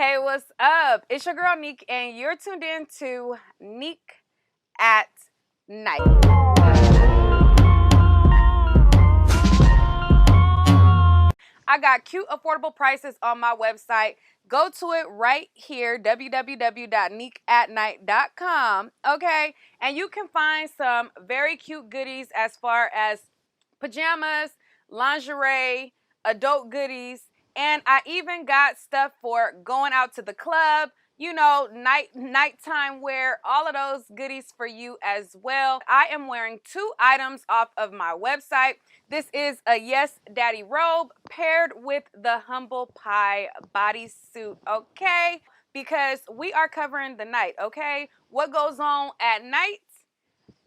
Hey, what's up? It's your girl Neek, and you're tuned in to Neek at Night. I got cute, affordable prices on my website. Go to it right here, www.neekatnight.com, okay? And you can find some very cute goodies as far as pajamas, lingerie, adult goodies, and I even got stuff for going out to the club, nighttime wear, all of those goodies for you as well. I am wearing 2 items off of my website. This is a Yes Daddy robe paired with the Humble Pie bodysuit, okay? Because we are covering the night, okay? What goes on at night?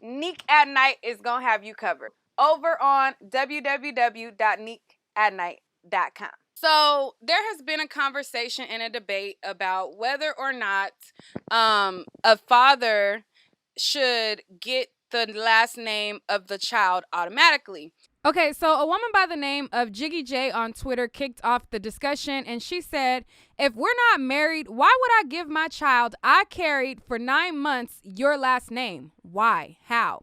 Neek at Night is going to have you covered over on www.neekatnight.com. So there has been a conversation and a debate about whether or not a father should get the last name of the child automatically. Okay, so a woman by the name of Jiggy J on Twitter kicked off the discussion, and she said, if we're not married, why would I give my child I carried for 9 months your last name? Why? How?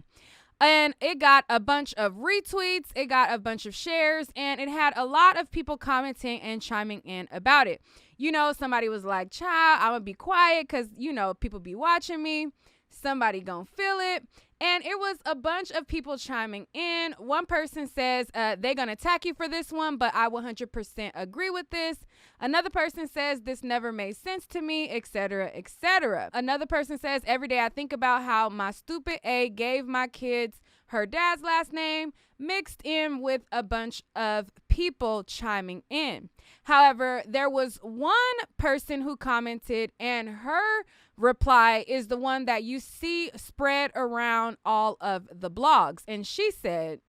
And it got a bunch of retweets, it got a bunch of shares, and it had a lot of people commenting and chiming in about it. Somebody was like, child, I'm going to be quiet because, people be watching me. Somebody gonna feel it. And it was a bunch of people chiming in. One person says they're gonna attack you for this one, but I 100% agree with this. Another person says this never made sense to me, etc., etc. Another person says every day I think about how my stupid A gave my kids her dad's last name, mixed in with a bunch of people chiming in. However, there was one person who commented, and her reply is the one that you see spread around all of the blogs. And she said,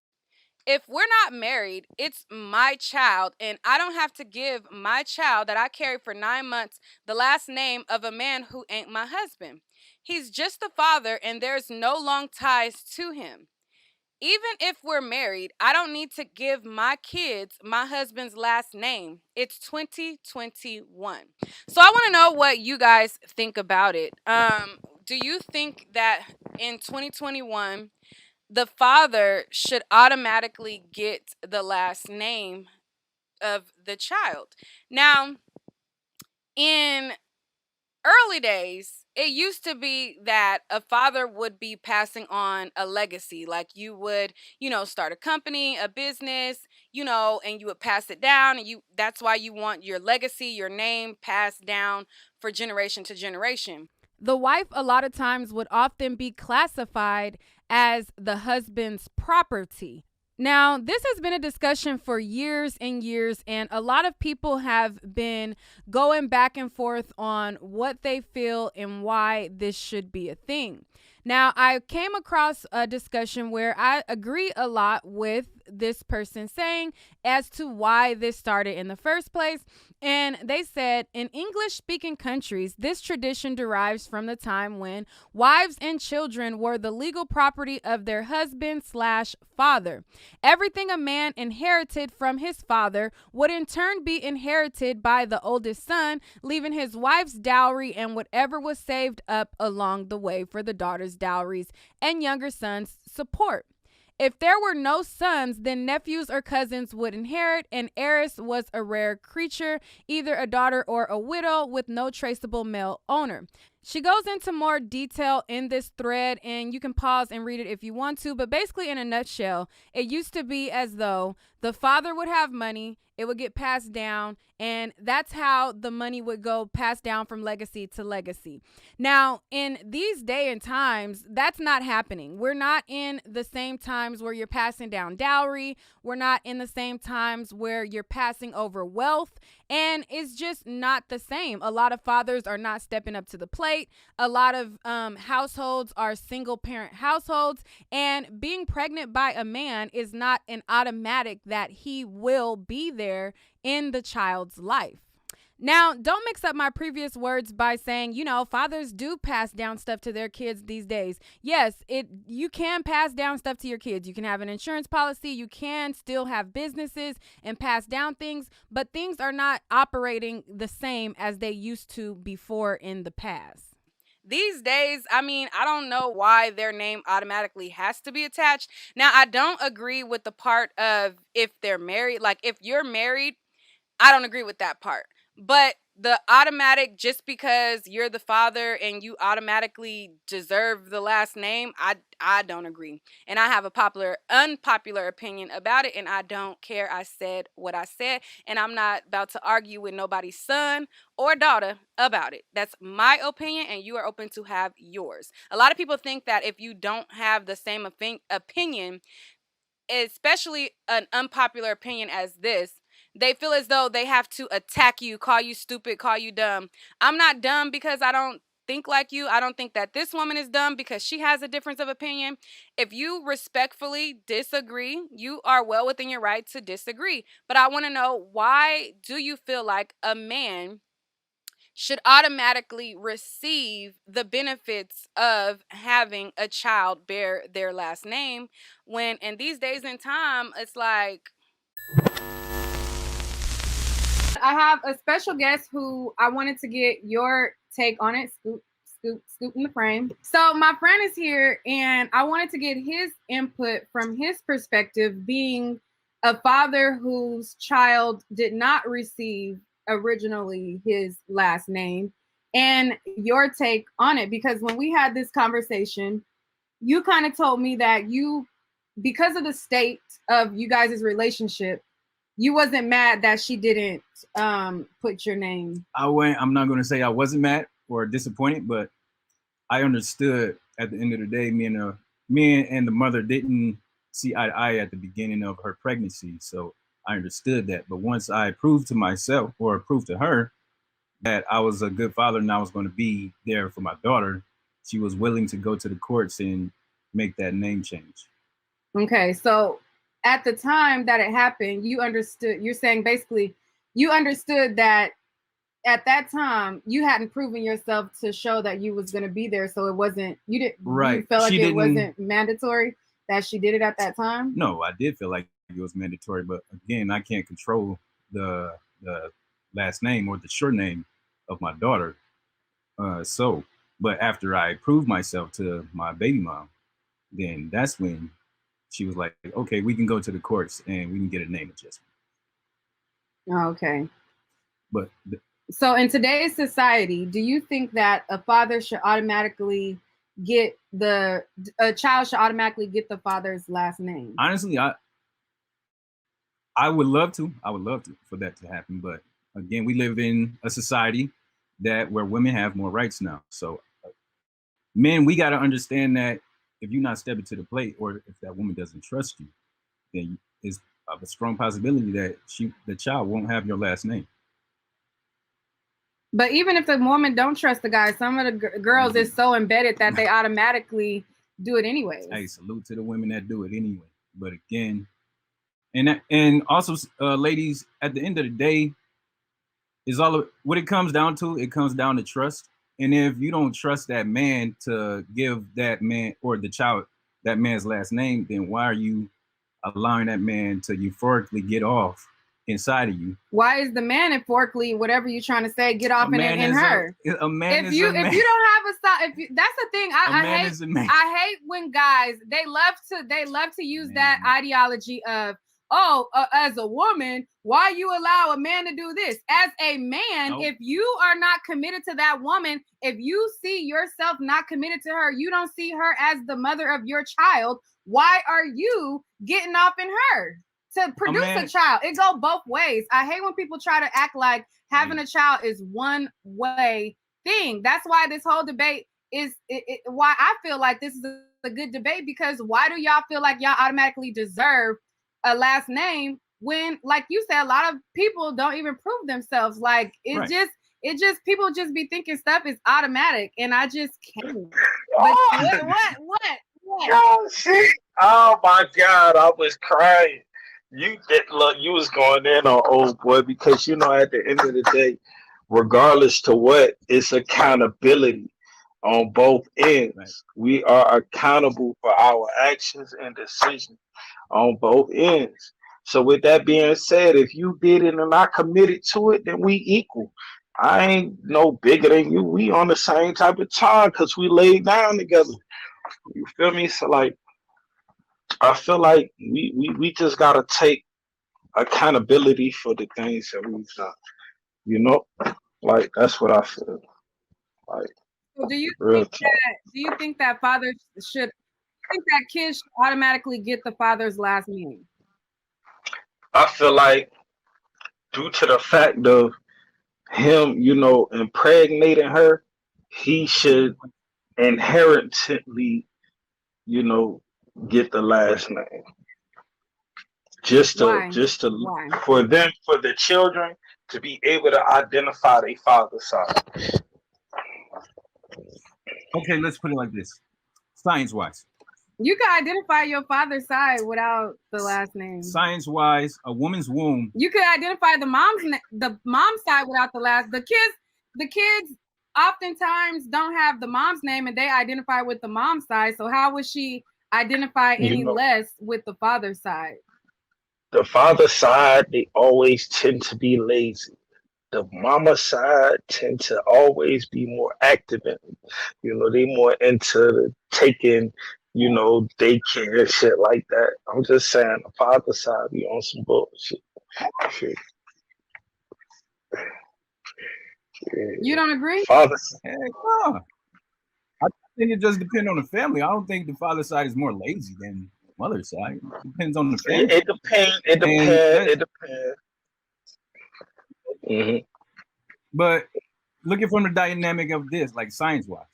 if we're not married, it's my child, and I don't have to give my child that I carried for 9 months the last name of a man who ain't my husband. He's just the father, and there's no long ties to him. Even if we're married, I don't need to give my kids my husband's last name. It's 2021. So I want to know what you guys think about it. Do you think that in 2021, the father should automatically get the last name of the child? Now, in early days, it used to be that a father would be passing on a legacy. Like you would, start a company, a business, and you would pass it down. And that's why you want your legacy, your name passed down for generation to generation. The wife, a lot of times, would often be classified as the husband's property. Now, this has been a discussion for years and years, and a lot of people have been going back and forth on what they feel and why this should be a thing. Now, I came across a discussion where I agree a lot with this person saying as to why this started in the first place. And they said, in English-speaking countries, this tradition derives from the time when wives and children were the legal property of their husband/father. Everything a man inherited from his father would in turn be inherited by the oldest son, leaving his wife's dowry and whatever was saved up along the way for the daughter's dowries and younger son's support. If there were no sons, then nephews or cousins would inherit. An heiress was a rare creature, either a daughter or a widow with no traceable male owner. She goes into more detail in this thread, and you can pause and read it if you want to. But basically, in a nutshell, it used to be as though the father would have money, it would get passed down, and that's how the money would go passed down from legacy to legacy. Now, in these day and times, that's not happening. We're not in the same times where you're passing down dowry. We're not in the same times where you're passing over wealth, and it's just not the same. A lot of fathers are not stepping up to the plate. A lot of households are single parent households, and being pregnant by a man is not an automatic that he will be there in the child's life. Now, don't mix up my previous words by saying, fathers do pass down stuff to their kids these days. Yes, you can pass down stuff to your kids. You can have an insurance policy, you can still have businesses and pass down things, but things are not operating the same as they used to before in the past. These days, I don't know why their name automatically has to be attached. Now, I don't agree with the part of if they're married. Like, if you're married, I don't agree with that part. But the automatic, just because you're the father and you automatically deserve the last name, I don't agree. And I have a unpopular opinion about it, and I don't care. I said what I said, and I'm not about to argue with nobody's son or daughter about it. That's my opinion, and you are open to have yours. A lot of people think that if you don't have the same opinion, especially an unpopular opinion as this, they feel as though they have to attack you, call you stupid, call you dumb. I'm not dumb because I don't think like you. I don't think that this woman is dumb because she has a difference of opinion. If you respectfully disagree, you are well within your right to disagree. But I want to know, why do you feel like a man should automatically receive the benefits of having a child bear their last name, when in these days and time it's like, I have a special guest who I wanted to get your take on it. Scoop in the frame. So my friend is here, and I wanted to get his input from his perspective, being a father whose child did not receive originally his last name, and your take on it. Because when we had this conversation, you kind of told me that because of the state of you guys' relationship, you wasn't mad that she didn't put your name. I'm not going to say I wasn't mad or disappointed, but I understood at the end of the day, me and the mother didn't see eye to eye at the beginning of her pregnancy. So I understood that. But once I proved to myself, or proved to her, that I was a good father and I was going to be there for my daughter, she was willing to go to the courts and make that name change. Okay, so at the time that it happened, you understood. You're saying basically you understood that at that time you hadn't proven yourself to show that you was going to be there, so it wasn't, you didn't, right, you felt like it wasn't mandatory that she did it at that time. No, I did feel like it was mandatory, but again, I can't control the last name or the short name of my daughter. But after I proved myself to my baby mom, then that's when she was like, okay, we can go to the courts and we can get a name adjustment. Okay. But so in today's society, do you think that a father should automatically get a child should automatically get the father's last name? Honestly, I would love to. I would love to for that to happen. But again, we live in a society where women have more rights now. So men, we got to understand that if you're not stepping to the plate, or if that woman doesn't trust you, then it's a strong possibility that the child won't have your last name. But even if the woman don't trust the guy, some of the girls is so embedded that they automatically do it anyway. Hey, salute to the women that do it anyway. But again, and also ladies, at the end of the day, is what it comes down to. It comes down to trust. And if you don't trust that man to give that man or the child that man's last name, then why are you allowing that man to euphorically get off inside of you? Why is the man euphorically, whatever you're trying to say, get off in her? A man if you don't have that's the thing. I hate when guys they love to use that ideology of, as a woman, why you allow a man to do this? As a man, nope. If you are not committed to that woman, if you see yourself not committed to her, you don't see her as the mother of your child, why are you getting off in her to produce a child? It go both ways. I hate when people try to act like having a child is one way thing. That's why this whole debate is why I feel like this is a good debate, because why do y'all feel like y'all automatically deserve a last name when, like you said, a lot of people don't even prove themselves? Like it just people just be thinking stuff is automatic, and I just can't. But what? Oh shit! Oh my God, I was crying. You was going in on old boy, because at the end of the day, regardless to what, it's accountability on both Right. ends. We are accountable for our actions and decisions on both ends. So with that being said, if you did it and I committed to it, then we equal. I ain't no bigger than you. We on the same type of time because we laid down together. You feel me? So like I feel like we just gotta take accountability for the things that we've done. You know? Like that's what I feel. Like So real talk. do you think that fathers should think that kids should automatically get the father's last name? I feel like due to the fact of him, impregnating her, he should inherently, you know, get the Right. last name. Why? Just to Why? for the children to be able to identify their father's side. Okay, let's put it like this. Science wise. You can identify your father's side without the last name. Science wise, a woman's womb. You could identify the mom's side without the last. The kids oftentimes don't have the mom's name and they identify with the mom's side. So how would she identify You any know, less with the father's side? the father side, they always tend to be lazy. The mama side tend to always be more active and they more into taking, daycare and shit like that. I'm just saying the father side be on some bullshit. Shit. You Yeah. don't agree? Father Heck no. I think it just depends on the family. I don't think the father side is more lazy than the mother side. It depends on the it, family. it depends. It And depends. that, It depends. Hmm. but looking from the dynamic of this, like science wise,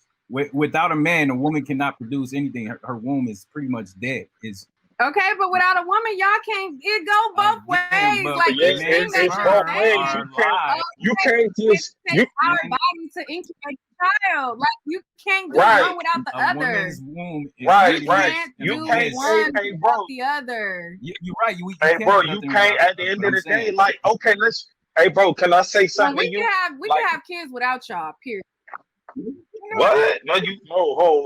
without a man, a woman cannot produce anything. Her womb is pretty much dead. Is Okay, but without a woman, y'all can't. It go both again, ways. but Like Yeah, each thing men's that it's you're both sperm ways. saying. are live. You Okay, can't it just takes you our And body to incubate a child. Like you can't do right, one without the a other. woman's womb is You right, pretty right. much can't an You do can't. abyss. Hey, one hey, without bro. the other. You're right. You Hey, can't bro. do You nothing can't. without it. At the That's end what of I'm the day, saying. like, okay, let's. Hey, bro. Can I say Well, something to you? we Like, can have kids without y'all. Period. what? No,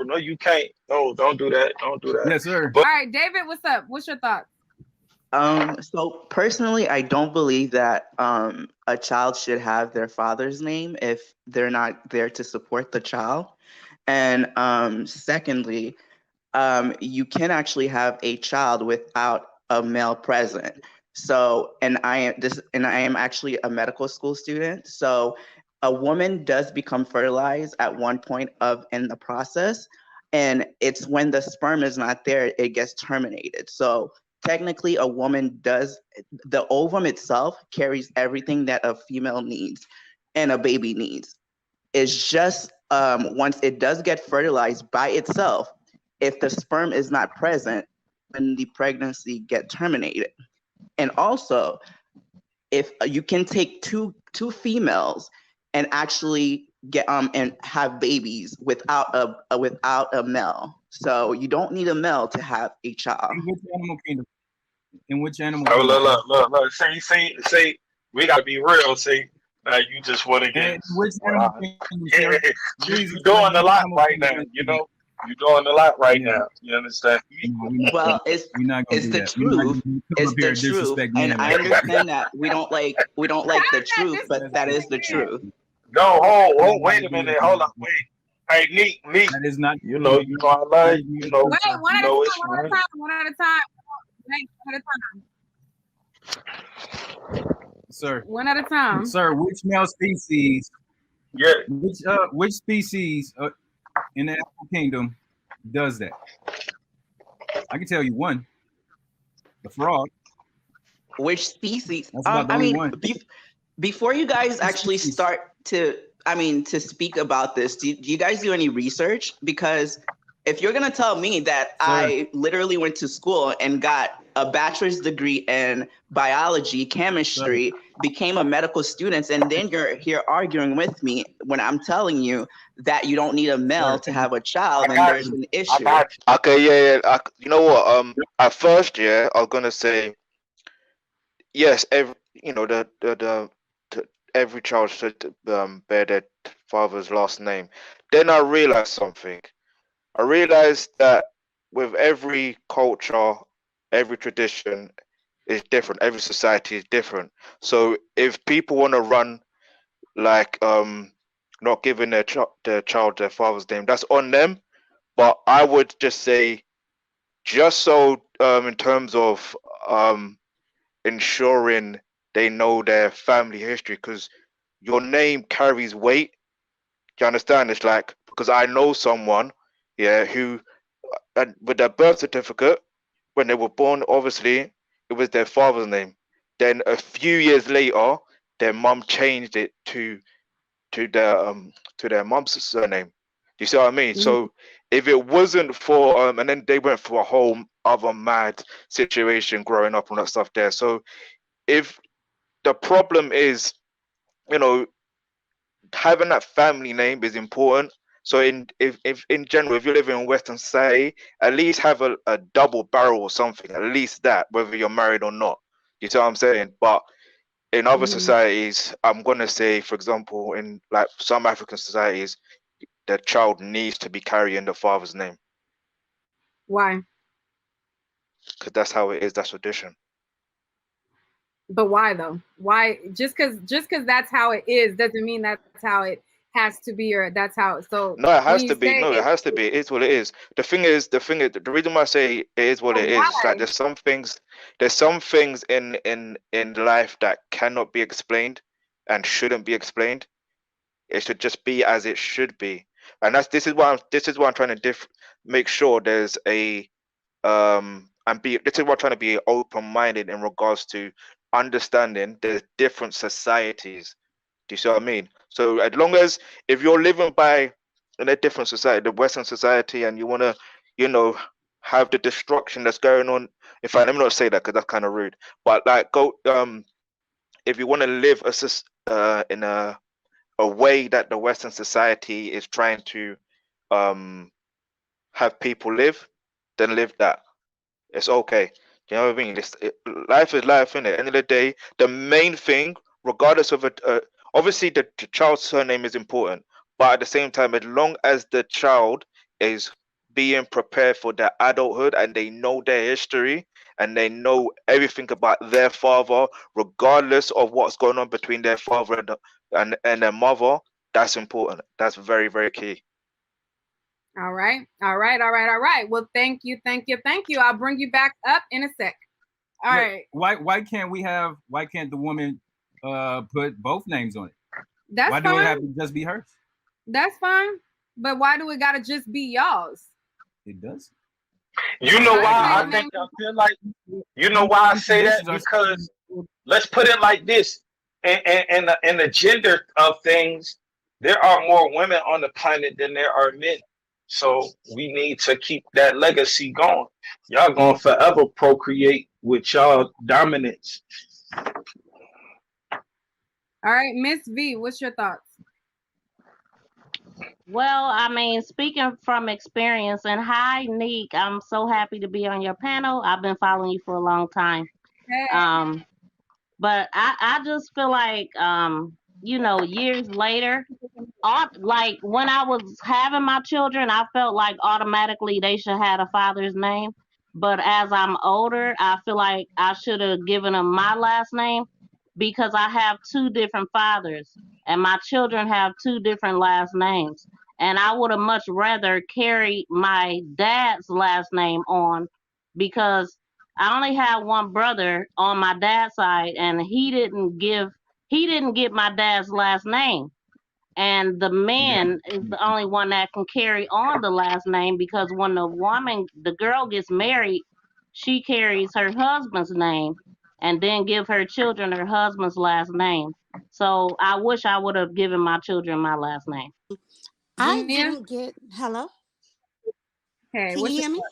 no, you can't. No, don't do that. Don't do that. Yes, sir. But All right, David, what's up? What's your thoughts? So personally, I don't believe that a child should have their father's name if they're not there to support the child. And secondly, you can actually have a child without a male present. So, and I am actually a medical school student. So, a woman does become fertilized at one point of in the process, and it's when the sperm is not there, it gets terminated. So, technically, a woman does the ovum itself carries everything that a female needs and a baby needs. It's just once it does get fertilized by itself, if the sperm is not present, then the pregnancy get terminated. And also, if you can take two females and actually get and have babies without a male, so you don't need a male to have a child. In which animal kingdom? In which animal oh, kingdom, look, sir? look. See. We gotta be real. See, now you just went And against which what animal I. kingdom, Yeah, sir? Please you explain doing a which lot animal right kingdom now. is this? You doing a lot right Yeah. now. You understand? No, we're not gonna, Well, we're not gonna it's do the that. We're not truth. gonna come It's up here the and truth, disrespect and men I like that. understand that we don't like the How's that truth, but That's that not, is the disrespecting? truth. No, we're hold, not wait gonna a do minute. that, Hold man. up, wait. Hey, Neek. That is not You true. know, I love That is you. not true, Wait, sir. one You at a know time, it's one at a right. time, one at a time. Wait, one at a time. Sir. One at a time. Sir, which male species, Yeah. which species in the animal kingdom does that? I can tell you one, the frog. Which species? That's about the I only mean, one. before you guys Which actually species? start to speak about this, do you guys do any research? Because if you're gonna tell me that Sir, I literally went to school and got a bachelor's degree in biology, sir, chemistry, became a medical student, and then you're here arguing with me when I'm telling you that you don't need a male sir. to have a I child, then got there's you. an I issue. got you. Okay, yeah. You know what? At first, yeah, I was gonna say yes. The every child should bear their father's last name. Then I realized something. I realized that with every culture, every tradition is different. Every society is different. So if people want to run like not giving their child their father's name, that's on them. But I would just say, just so in terms of ensuring they know their family history, because your name carries weight. Do you understand? It's like, because I know someone, yeah, who and with their birth certificate, when they were born, obviously it was their father's name. Then a few years later, their mum changed it to their mum's surname. Do you see what I mean? So if it wasn't for and then they went through a whole other mad situation growing up and that stuff there. So if the problem is, you know, having that family name is important. So if in general, if you live in Western society, at least have a double barrel or something, at least that, whether you're married or not. You see what I'm saying? But in other societies, I'm gonna say, for example, in like some African societies, the child needs to be carrying the father's name Why? because that's how it is. That's tradition. But why though? Why? Just because that's how it is doesn't mean that's how it has to be, or that's how. So No, it when has you to be. say No, it it, has to be. It is what it is. The reason why I say it is what but it is like why? there's some things in life that cannot be explained and shouldn't be explained. It should just be as it should be, and this is why I'm trying to make sure there's a and be this is why I'm trying to be open-minded in regards to understanding there's different societies. Do you see what I mean? So as long as if you're living by in a different society, the Western society, and you want to, you know, have the destruction that's going on. In fact, let me not say that because that's kind of rude. But like, go if you want to live in a way that the Western society is trying to um have people live, then live that. It's okay. You know what I mean? Life is life, in it. End of the day, the main thing, regardless of it, obviously the child's surname is important, but at the same time, as long as the child is being prepared for their adulthood and they know their history and they know everything about their father, regardless of what's going on between their father and their mother, that's important. That's very, very key. All right, all right, all right, all right. Well, thank you, thank you, thank you. I'll bring you back up in a sec. All right. Why can't the woman put both names on it? That's Why do it have to just be hers? That's fine. But why do it gotta just be y'all's? It does. You know why I think I feel like, you know why I say that? Because let's put it like this. In the gender of things, there are more women on the planet than there are men. So we need to keep that legacy going. Y'all gonna forever procreate with y'all dominance. All right, Miss V, what's your thoughts? Well, I mean, speaking from experience, and hi, Neek, I'm so happy to be on your panel. I've been following you for a long time. Hey. Um, but I just feel like, years later, like when I was having my children, I felt like automatically they should have a father's name. But as I'm older, I feel like I should have given them my last name because I have two different fathers and my children have two different last names. And I would have much rather carried my dad's last name on because I only have one brother on my dad's side and he didn't get my dad's last name, and the man is the only one that can carry on the last name because when the girl gets married, she carries her husband's name and then give her children her husband's last name. So I wish I would have given my children my last name. I Jania? didn't get hello. Hey, Can you what's hear me? your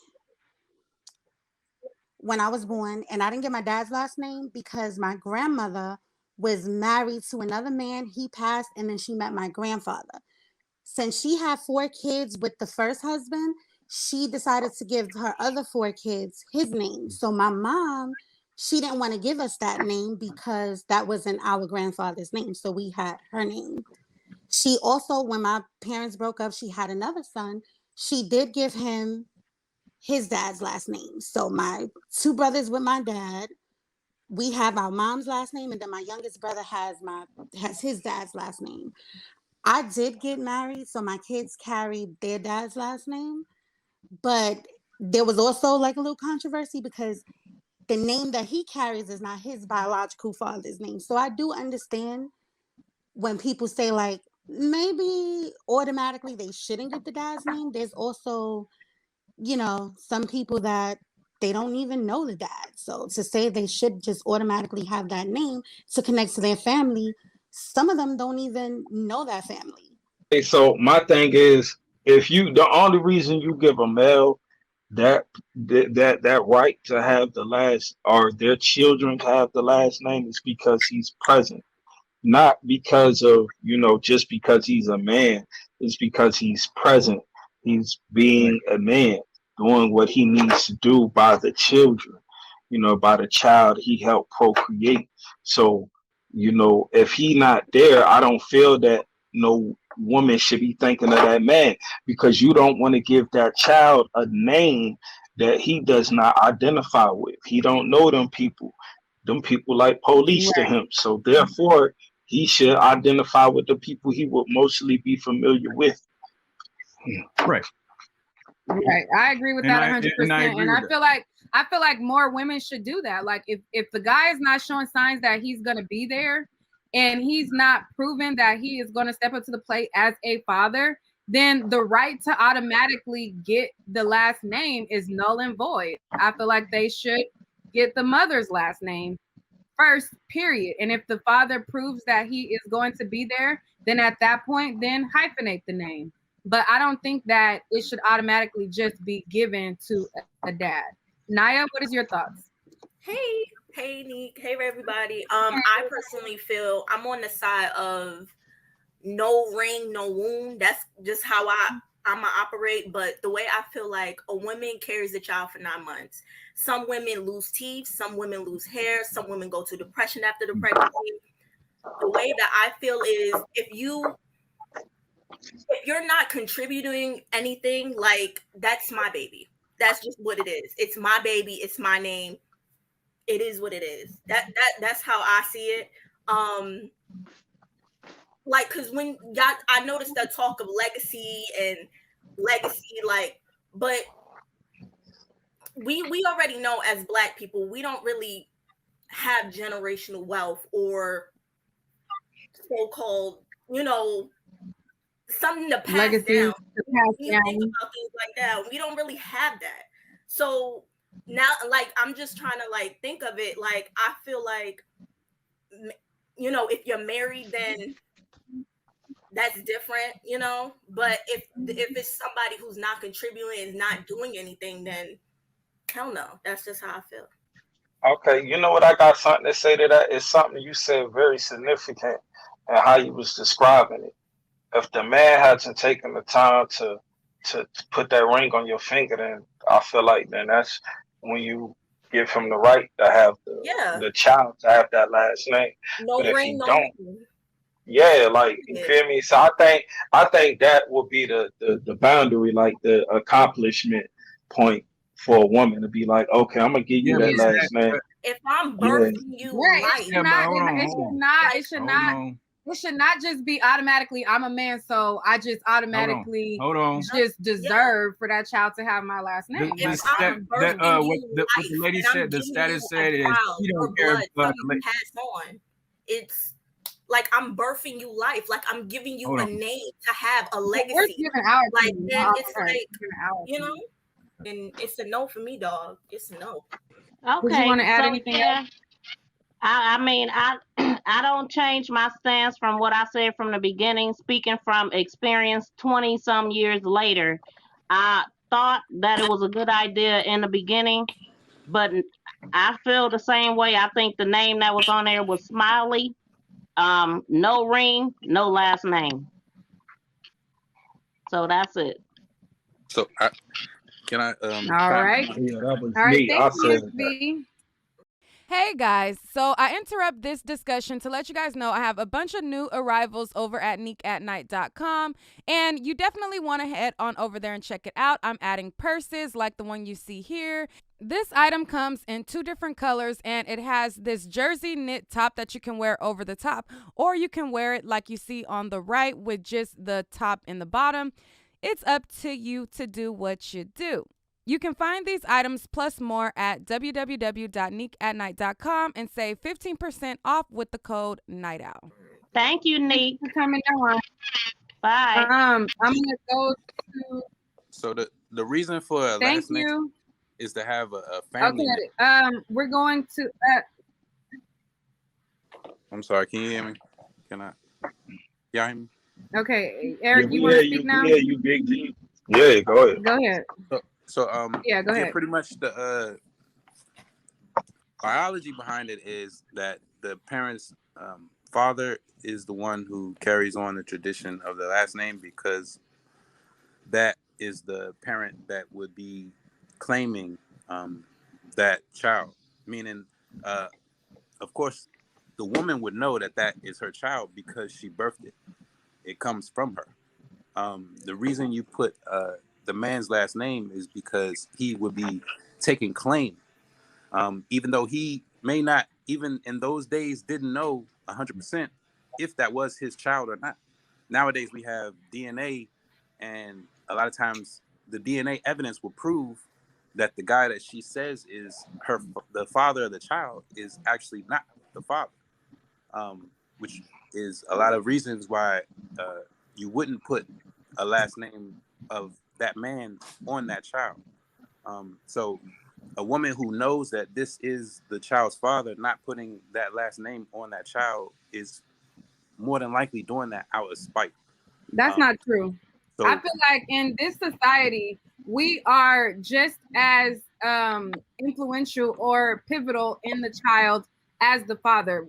When I was born, and I didn't get my dad's last name because my grandmother was married to another man. He passed, and then she met my grandfather. Since she had 4 kids with the first husband, she decided to give her other 4 kids his name. So my mom she didn't want to give us that name because that wasn't our grandfather's name. So we had her name. She also, when my parents broke up, she had another son. She did give him his dad's last name. So my two brothers with my dad, we have our mom's last name, and then my youngest brother has his dad's last name. I did get married, so my kids carried their dad's last name, but there was also like a little controversy because the name that he carries is not his biological father's name. So I do understand when people say like maybe automatically they shouldn't get the dad's name. There's also, some people that they don't even know the dad. So to say they should just automatically have that name to connect to their family, some of them don't even know that family. Hey, so my thing is, if you the only reason you give a male that right to have the last, or their children to have the last name, is because he's present, not because of, just because he's a man. It's because he's present. He's Right. being a man, doing what he needs to do by the children, by the child he helped procreate. So, if he not there, I don't feel that no woman should be thinking of that man, because you don't want to give that child a name that he does not identify with. He don't know them people. Them people like police to Right. him. So therefore, he should identify with the people he would mostly be familiar with. Right. Right. I agree with And that I 100%. agree And with I feel like more women should do that. Like if the guy is not showing signs that he's gonna be there and he's not proven that he is gonna step up to the plate as a father, then the right to automatically get the last name is null and void. I feel like they should get the mother's last name first, period. And if the father proves that he is going to be there, then at that point, then hyphenate the name. But I don't think that it should automatically just be given to a dad. Naya, what is your thoughts? Hey, Neek. Hey, everybody. I personally feel I'm on the side of no ring, no wound. That's just how I'ma operate. But the way I feel like a woman carries a child for 9 months. Some women lose teeth, some women lose hair, some women go to depression after the pregnancy. The way that I feel is if you're not contributing anything, like that's my baby. That's just what it is. It's my baby, it's my name. It is what it is. That's how I see it. Like, cause when y'all, I noticed that talk of legacy and legacy, like, but we already know as Black people, we don't really have generational wealth or so-called, something to pass Legacy down. to pass You think down. about things like that. We don't really have that. So now, like, I'm just trying to like think of it. Like, I feel like, if you're married, then that's different, But if it's somebody who's not contributing and not doing anything, then hell no. That's just how I feel. Okay, you know what? I got something to say to that. It's something you said very significant and how you was describing it. If the man hasn't taken the time to put that ring on your finger, then I feel like then that's when you give him the right to have Yeah. the child to have that last name. No But if ring, he no don't, nothing. yeah, like you Yeah. feel me. So I think that will be the boundary, like the accomplishment point for a woman to be like, okay, I'm gonna give you Yeah, that but see last name. If I'm Yeah, birthing you Right. life, It yeah, should but not hold on, it hold should on, not like, it should hold not on, it should not just be automatically I'm a man, so I just hold on, automatically hold on. just yeah. deserve for that child to have my last The name. the If Like stat I'm that birthing you what the life lady and I'm said, the giving you status a said is child, she your don't care. blood, something you pass on, it's like I'm birthing you life. Like I'm giving you Hold a on. name to have a but we're legacy. giving our Like, opinion, then not it's ours. like, We're giving our opinion. and it's a no for me, dog. It's a no. Did you want Okay, to add so anything else? yeah, I mean, I don't change my stance from what I said from the beginning. Speaking from experience, 20 some years later, I thought that it was a good idea in the beginning, but I feel the same way. I think the name that was on there was Smiley. No ring, no last name. So that's it. So can I All comment right. on yeah, that was All right. me. Thank I you, said Miss that. V. Hey guys, so I interrupt this discussion to let you guys know I have a bunch of new arrivals over at neekatnight.com, and you definitely want to head on over there and check it out. I'm adding purses like the one you see here. This item comes in 2 different colors, and it has this jersey knit top that you can wear over the top, or you can wear it like you see on the right with just the top and the bottom. It's up to you to do what you do. You can find these items plus more at www.neekatnight.com and save 15% off with the code NIGHTOWL. Thank you, Thank you Neek. for coming on. Bye. I'm gonna go to. So the reason for a Thank last name you. is to have a family name. Okay. We're going to. I'm sorry, can you hear me? Can I? Y'all hear me? Okay, Eric, Yeah, you want to speak now? Yeah, you big G. Yeah, go ahead. Go ahead. So Yeah, go ahead. pretty much the biology behind it is that the parents' father is the one who carries on the tradition of the last name, because that is the parent that would be claiming that child. Meaning, of course, the woman would know that that is her child because she birthed it. It comes from her. The reason you put the man's last name is because he would be taking claim, even though he may not, even in those days, didn't know 100% if that was his child or not. Nowadays, we have DNA, and a lot of times the DNA evidence will prove that the guy that she says is the father of the child is actually not the father, which is a lot of reasons why you wouldn't put a last name of that man on that child. So a woman who knows that this is the child's father, not putting that last name on that child, is more than likely doing that out of spite. That's not true. So I feel like in this society, we are just as influential or pivotal in the child as the father.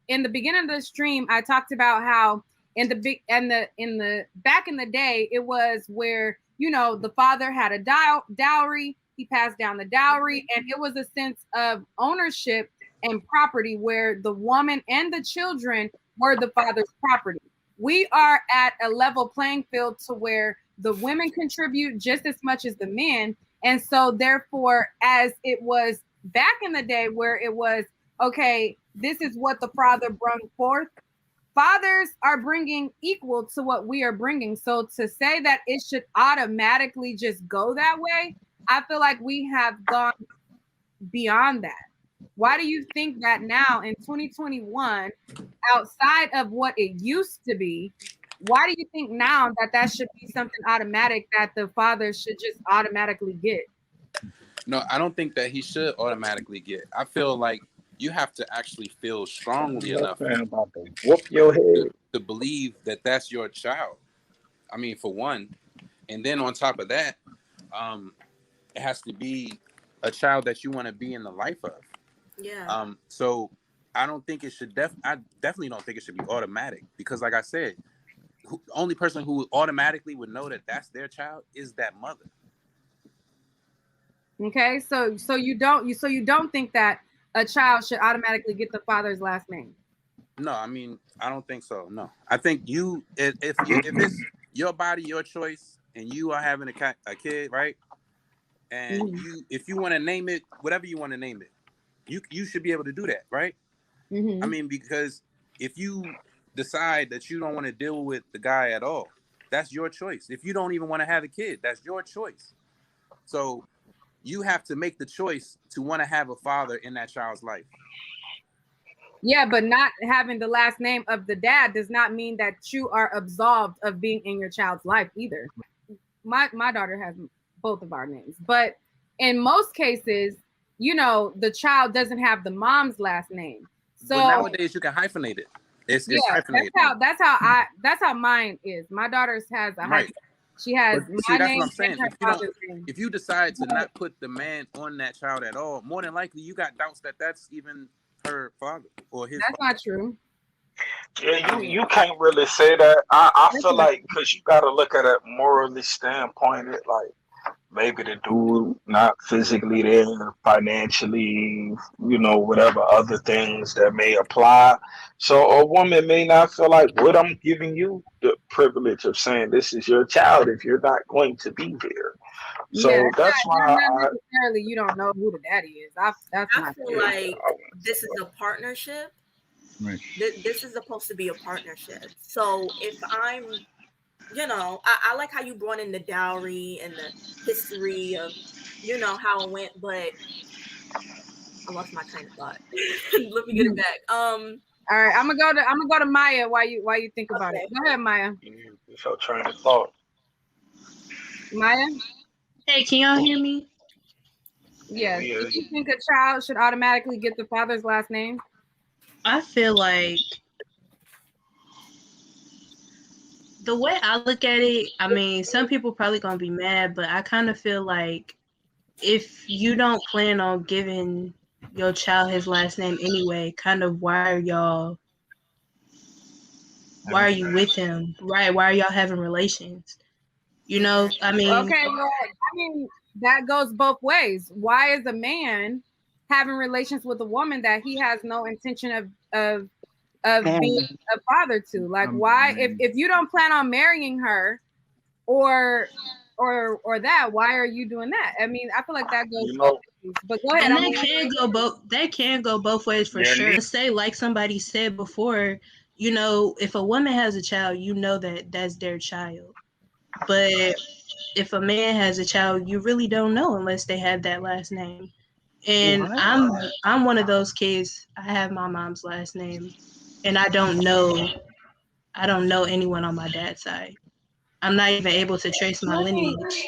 In the beginning of the stream, I talked about how in the back in the day, it was where, you know, the father had a dowry, he passed down the dowry, and it was a sense of ownership and property where the woman and the children were the father's property. We are at a level playing field to where the women contribute just as much as the men. And so therefore, as it was back in the day where it was, okay, this is what the father brought forth, fathers are bringing equal to what we are bringing. So to say that it should automatically just go that way, I feel like we have gone beyond that. Why do you think that now in 2021, outside of what it used to be, why do you think now that that should be something automatic that the father should just automatically get? no, I don't think that he should automatically get. I feel like you have to actually feel strongly enough About to whoop your head. to believe that that's your child. I mean, for one, and then on top of that, it has to be a child that you want to be in the life of. Yeah. So I don't think it should. I definitely don't think it should be automatic, because, like I said, the only person who automatically would know that that's their child is that mother. Okay, so you don't think that a child should automatically get the father's last name? No, I mean, I don't think so. No, I think if it's your body, your choice, and you are having a kid, right? And if you want to name it whatever you want to name it, you should be able to do that, right? Mm-hmm. I mean, because if you decide that you don't want to deal with the guy at all, that's your choice. If you don't even want to have a kid, that's your choice. So you have to make the choice to want to have a father in that child's life. Yeah, but not having the last name of the dad does not mean that you are absolved of being in your child's life either. My daughter has both of our names, but in most cases, you know, the child doesn't have the mom's last name. So but nowadays you can hyphenate it. It's hyphenated. That's how mine is. My daughter's has a Right. She has But my see, that's name what I'm saying. and her father's name. If you decide to not put the man on that child at all, more than likely you got doubts that that's even her father or his. That's not true. Yeah, you can't really say that. I feel like, because you got to look at it morally standpoint. It like, maybe the dude not physically there, financially, whatever other things that may apply. So a woman may not feel like, what, I'm giving you the privilege of saying this is your child if you're not going to be here. Yeah, So that's not why necessarily you don't know who the daddy is. That's I not feel true. like this is a partnership. Right. This is supposed to be a partnership. So if I like how you brought in the dowry and the history of, how it went, but I lost my train of thought. Let me get it back. All right, I'm gonna go to Maya while you think about it. Go ahead, Maya. it's your train of thought. Maya. Hey, can y'all hear me? Yes. Yeah, Do you think a child should automatically get the father's last name? I feel like the way I look at it, I mean, some people probably gonna be mad, but I kind of feel like if you don't plan on giving your child his last name anyway, kind of why are you with him? Right? Why are y'all having relations? I mean, Okay, well, I mean that goes both ways. Why is a man having relations with a woman that he has no intention of being a father to? Like, why if you don't plan on marrying her or that, why are you doing that? I mean, I feel like that goes both ways. But go ahead. and that can go both ways for sure. Say, like somebody said before, if a woman has a child, that's their child. But if a man has a child, you really don't know unless they have that last name. And I'm one of those kids. I have my mom's last name, and I don't know anyone on my dad's side. I'm not even able to trace my lineage.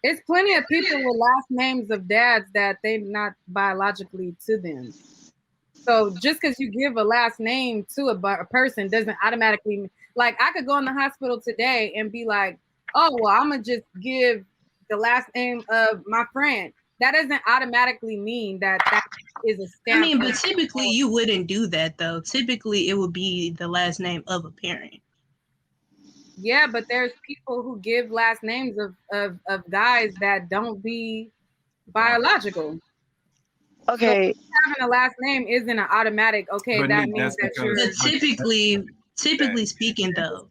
It's plenty of people with last names of dads that they're not biologically to them. So just because you give a last name to a person doesn't automatically, like, I could go in the hospital today and be like, oh, well, I'm going to just give the last name of my friend. That doesn't automatically mean that is a stamp. I mean, but typically you wouldn't do that, though. Typically it would be the last name of a parent. Yeah, but there's people who give last names of guys that don't be biological. Okay. So having a last name isn't an automatic, okay, But that Nick, means that's that you're. because- But typically speaking, though,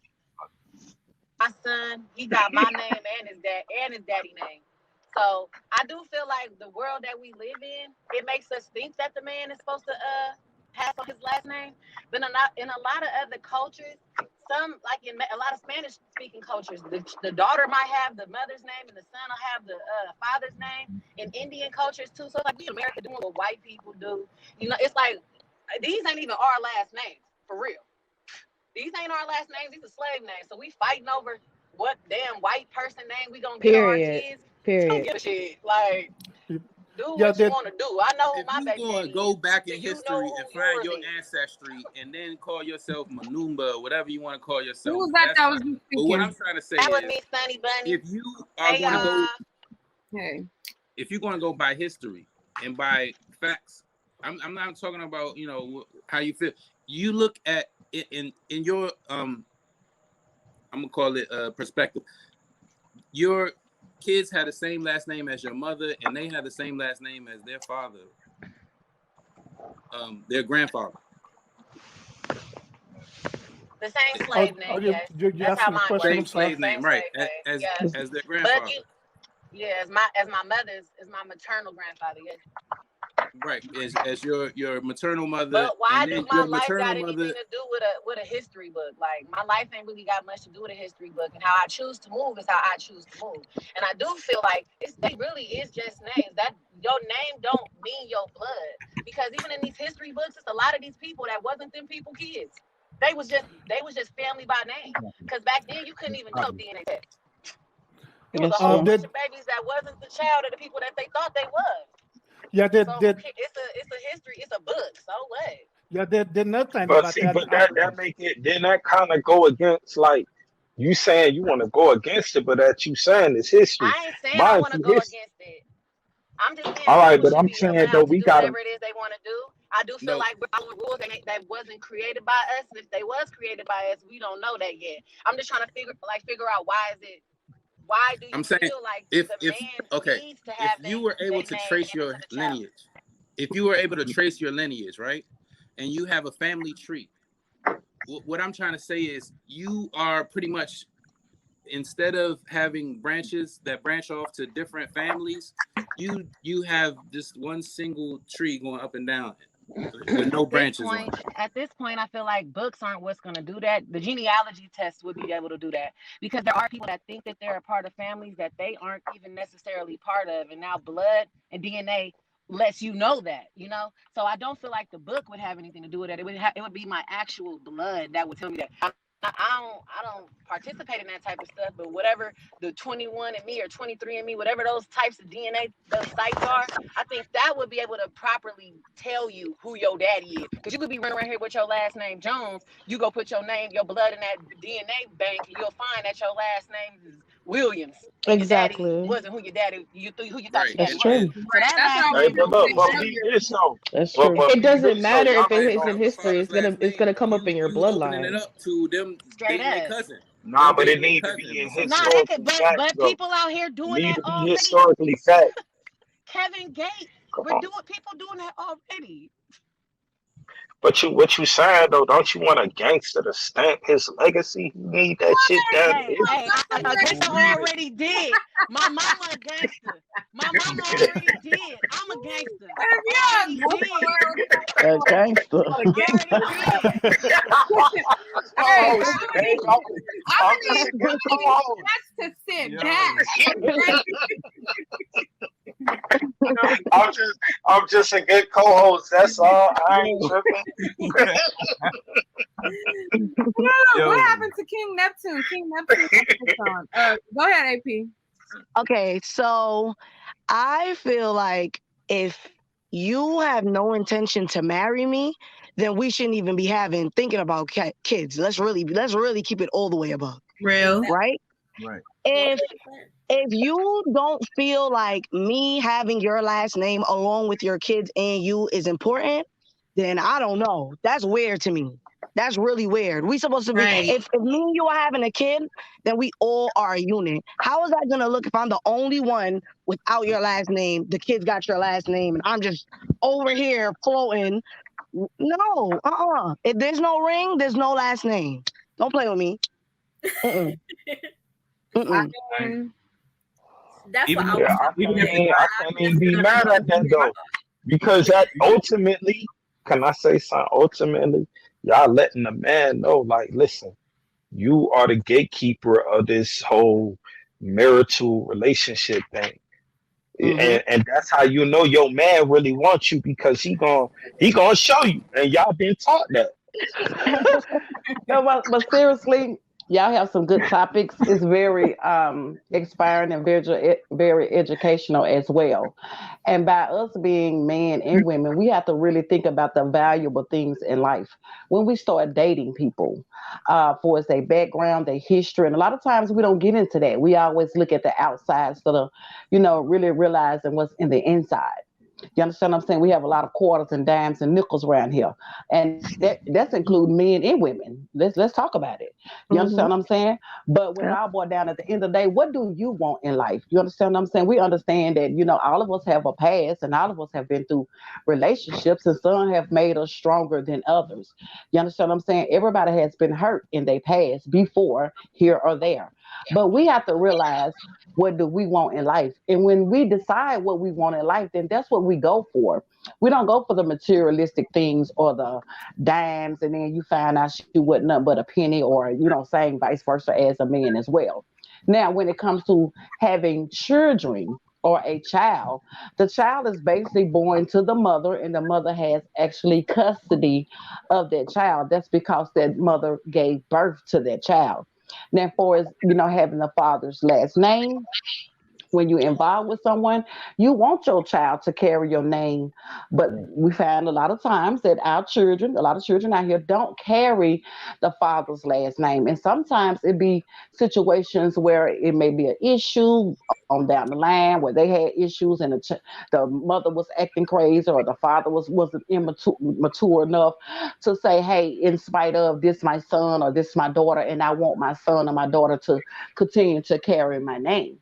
My son, he got my name and his daddy name. So I do feel like the world that we live in, it makes us think that the man is supposed to pass on his last name. But in a lot of other cultures, some, like in a lot of Spanish-speaking cultures, the daughter might have the mother's name and the son will have the father's name. In Indian cultures too, so like we in America doing what white people do. It's like these ain't even our last names for real. These ain't our last names. These are slave names. So we fighting over what damn white person name we gonna get our kids. Don't give a shit. Like, do what you want to do. I know who my baby daddy is. Go back in Do you history know who and find your yours is? ancestry, and then call yourself Manumba, whatever you want to call yourself. Who was that was you But what speaking? I'm trying to say That was is, me, Sunny Bunny. if you are Hey, going to go, Hey, if you're going to go by history and by facts, I'm not talking about how you feel. You look at it in your I'm gonna call it perspective. Your kids had the same last name as your mother, and they had the same last name as their father, their grandfather. The same slave name, yes. That's how mine was. Same slave name, right? As their grandfather. As my mother's, is my maternal grandfather, yes. Right, as your maternal mother. But why and then do my your life got maternal anything mother. to do with a history book? Like, my life ain't really got much to do with a history book, and how I choose to move is how I choose to move. And I do feel like they really is just names. That your name don't mean your blood, because even in these history books, it's a lot of these people that wasn't them people kids. They was just family by name. Because back then you couldn't even do DNA test. It was a whole bunch of babies that wasn't the child of the people that they thought they was. Yeah, it's a history, it's a book. So what? Yeah, they're nothing But about see, that. but that make it, then that kind of go against, like, you saying you want to go against it, but that you saying is history. I ain't saying I want to go against it. I'm just saying all right, people but should I'm be saying allowed though to we do gotta. whatever it is they want to do. I do feel like we're following rules that wasn't created by us, and if they was created by us, we don't know that yet. I'm just trying to figure out why is it why do I'm you saying feel like if the man okay, needs to if have you were able that to name trace and your the child? lineage, if you were able to trace your lineage, right, and you have a family tree, what I'm trying to say is you are pretty much, instead of having branches that branch off to different families, you have just one single tree going up and down with no branches on it. At this point, I feel like books aren't what's going to do that. The genealogy test would be able to do that, because there are people that think that they're a part of families that they aren't even necessarily part of, and now blood and DNA lets you know that, you know. So I don't feel like the book would have anything to do with it. It would be my actual blood that would tell me that. I don't participate in that type of stuff, but whatever the 21 and me or 23 and me, whatever those types of DNA, those sites are, I think that would be able to properly tell you who your daddy is. Because you could be running around here with your last name Jones, you go put your name, your blood in that DNA bank, and you'll find that your last name is Williams, and your daddy Exactly. wasn't who you thought Right. your daddy That's And was. true. then So that That's last all Hey, we name but don't were look, mean saying but shit. peep earlier. this though. That's But true. but It peep doesn't this though. matter Y'all if been it's on. in have a history. father's last It's name, gonna come up in your you opening it bloodline. up to them Straight dating their up. cousin, Nah, them but it dating their need to cousin be or in something Nah, like that. that could, historical facts but though. people out here It doing need that to be already. historically fact. Kevin Gates, Come we're on. doing people doing that already. But what you saying though? Don't you want a gangster to stamp his legacy? You need that shit down Hey, to hey, a gangster history. already did. My mama a gangster. My mama already did. I'm a gangster. If you're a Already gangster, did. A gangster. Already did. hey, Co-host, hey, I'm I'm gonna just need a good co-host. to sit back. Yo, I'm just a good co-host. That's all. I ain't yo, tripping. What yo. happened to King Neptune? King Neptune is on. Go ahead, AP. Okay, so I feel like if you have no intention to marry me, then we shouldn't even be thinking about kids. Let's really keep it all the way above, Real. right? Right. If if you don't feel like me having your last name along with your kids and you is important, then I don't know. That's weird to me. That's really weird. We supposed to be, Right. if me and you are having a kid, then we all are a unit. How is that gonna look if I'm the only one without your last name? The kids got your last name, and I'm just over here floating. No, If there's no ring, there's no last name. Don't play with me. Mm-mm. I Mm-mm. mean, That's what Even I if Yeah, was I thinking. even if can't. it's I can't even be mad at that though, because that ultimately, can I say something? Ultimately, y'all letting the man know, like, listen, you are the gatekeeper of this whole marital relationship thing. Mm-hmm. And that's how you know your man really wants you, because he gonna show you, and y'all been taught that. No, but seriously, y'all have some good topics. It's very inspiring and very educational as well. And by us being men and women, we have to really think about the valuable things in life. When we start dating people, for their background, their history, and a lot of times we don't get into that. We always look at the outside instead of, really realizing what's in the inside. You understand what I'm saying? We have a lot of quarters and dimes and nickels around here, and that's including men and women. Let's talk about it. You Mm-hmm. understand what I'm saying? But when it Yeah. all boils down at the end of the day, what do you want in life? You understand what I'm saying? We understand that all of us have a past, and all of us have been through relationships, and some have made us stronger than others. You understand what I'm saying? Everybody has been hurt in their past before, here or there. But we have to realize, what do we want in life? And when we decide what we want in life, then that's what we go for. We don't go for the materialistic things or the dimes, and then you find out she wasn't nothing but a penny, or saying vice versa as a man as well. Now, when it comes to having children or a child, the child is basically born to the mother, and the mother has actually custody of that child. That's because that mother gave birth to that child. Now, for as having the father's last name, when you're involved with someone, you want your child to carry your name. But we find a lot of times that a lot of children out here don't carry the father's last name. And sometimes it be situations where it may be an issue on down the line where they had issues and the mother was acting crazy or the father wasn't mature enough to say, hey, in spite of this my son or this my daughter, and I want my son or my daughter to continue to carry my name.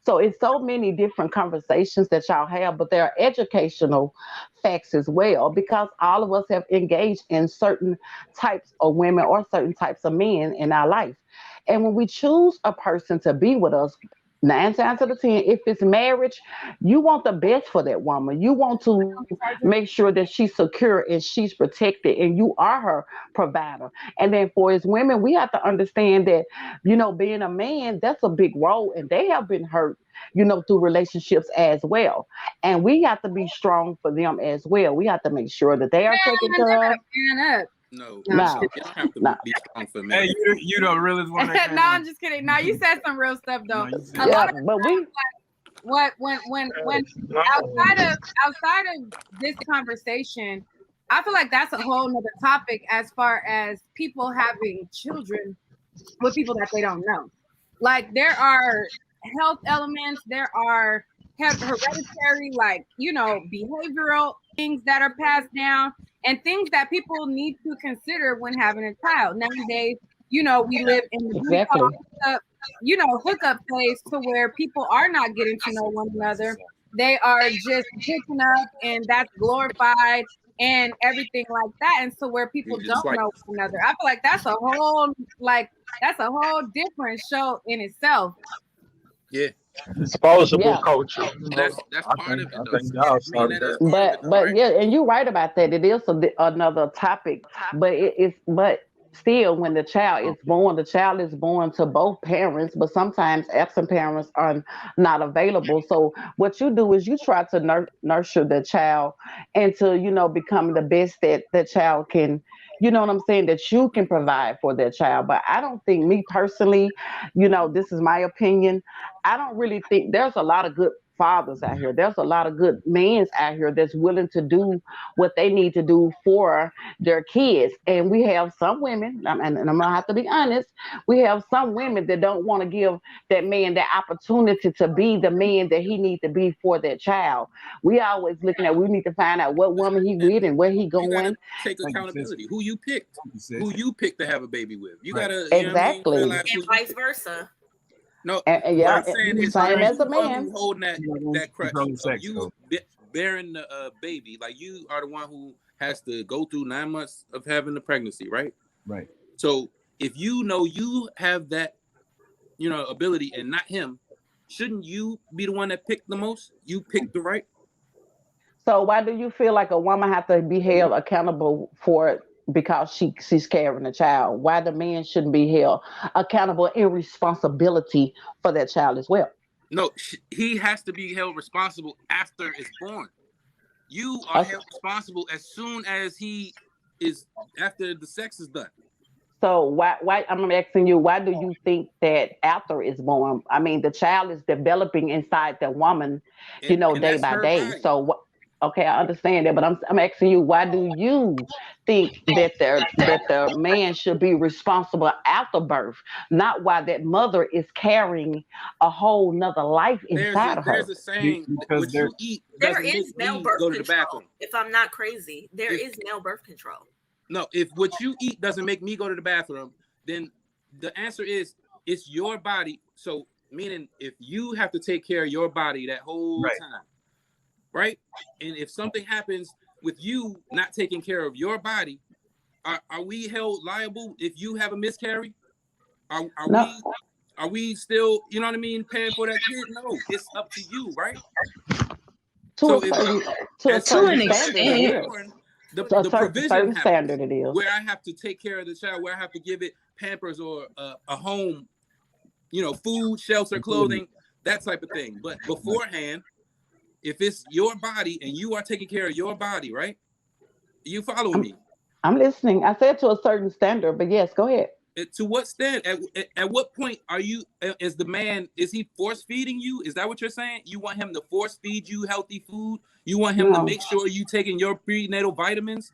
So it's so many different conversations that y'all have, but there are educational facts as well because all of us have engaged in certain types of women or certain types of men in our life. And when we choose a person to be with us, 9 times out of 10, if it's marriage, you want the best for that woman. You want to make sure that she's secure and she's protected and you are her provider. And then for as women, we have to understand that, being a man, that's a big role and they have been hurt, through relationships as well. And we have to be strong for them as well. We have to make sure that they are taken care of. Man up. No, No, you don't have to no. be strong for me. Hey, you the realest one. No, I'm just kidding. No, you said some real stuff though. No, you said- A Yeah, lot of but we when outside of this conversation, I feel like that's a whole nother topic as far as people having children with people that they don't know. Like there are health elements, there are hereditary, like behavioral things that are passed down, and things that people need to consider when having a child. Nowadays, we live in the booty call exactly. hookup phase to where people are not getting to know one another. They are just hooking up, and that's glorified and everything like that. And so where people It's just don't like, know one another, I feel like that's a whole different show in itself. yeah, Disposable Yeah. culture. that's part of it I though. think y'all I mean, started that is that. part of it though, right? Yeah, and you're right about that. It is another topic, but but still, when the child is born to both parents, but sometimes absent parents are not available. So what you do is you try to nurture the child into becoming the best that the child can. You know what I'm saying? That you can provide for their child. But I don't think, me personally, this is my opinion. I don't really think there's a lot of good fathers out here. There's a lot of good men out here that's willing to do what they need to do for their kids. And we have some women, and I'm gonna have to be honest, we have some women that don't want to give that man the opportunity to be the man that he needs to be for that child. We always looking at, we need to find out what woman he with and where he You gotta going. take accountability. Who you picked to have a baby with. You gotta, Exactly. realize And vice versa. No, And what yeah, I'm saying is, same as you a the one man. who holding that crutch Controlling of sex, you bearing the baby. Like you are the one who has to go through 9 months of having the pregnancy, right? Right. So if you know you have that, ability and not him, shouldn't you be the one that picked the most? You picked the right. So why do you feel like a woman have to be held accountable for it because she's carrying a child? Why the man shouldn't be held accountable in responsibility for that child as well? No, he has to be held responsible after it's born. You are Okay. held responsible as soon as he is after the sex is done. So why I'm asking you, why do you think that after it's born? I mean, the child is developing inside the woman, And day that's by her day. body. So okay, I understand that, but I'm asking you, why do you think that the man should be responsible after birth, not while that mother is carrying a whole nother life inside of There's her? a saying, Because what you eat There doesn't is make male me birth go to the control. bathroom. If I'm not crazy, there If- is male birth control. No, if what you eat doesn't make me go to the bathroom, then the answer is it's your body. So meaning if you have to take care of your body that whole Right. time, right? And if something happens with you not taking care of your body, are we held liable if you have a miscarry? Are No, we still, you know what I mean, paying for that kid? No, it's up to you, right? to So a if certain as To soon an as the standard baby it is extent. is. born, To a the provision certain happens standard it is. where I have to take care of the child, where I have to give it Pampers or a home, food, shelter, clothing, that type of thing. But beforehand, if it's your body and you are taking care of your body, right? You following I'm me? I'm listening. I said to a certain standard, but yes, go ahead. To what stand? At what point are you, as the man, is he force feeding you? Is that what you're saying? You want him to force feed you healthy food? You want him to make sure you taking your prenatal vitamins?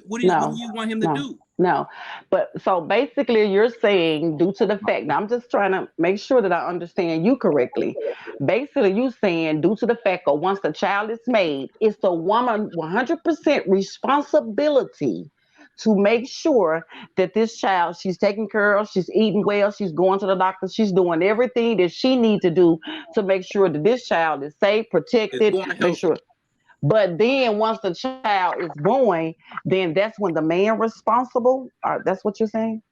What do you want him to do? No. But so basically you're saying due to the fact, now I'm just trying to make sure that I understand you correctly. Basically you saying due to the fact that once the child is made, it's the woman 100% responsibility to make sure that this child, she's taken care of, she's eating well, she's going to the doctor, she's doing everything that she needs to do to make sure that this child is safe, protected, make sure. But then once the child is born, then that's when the man responsible. That's what you're saying?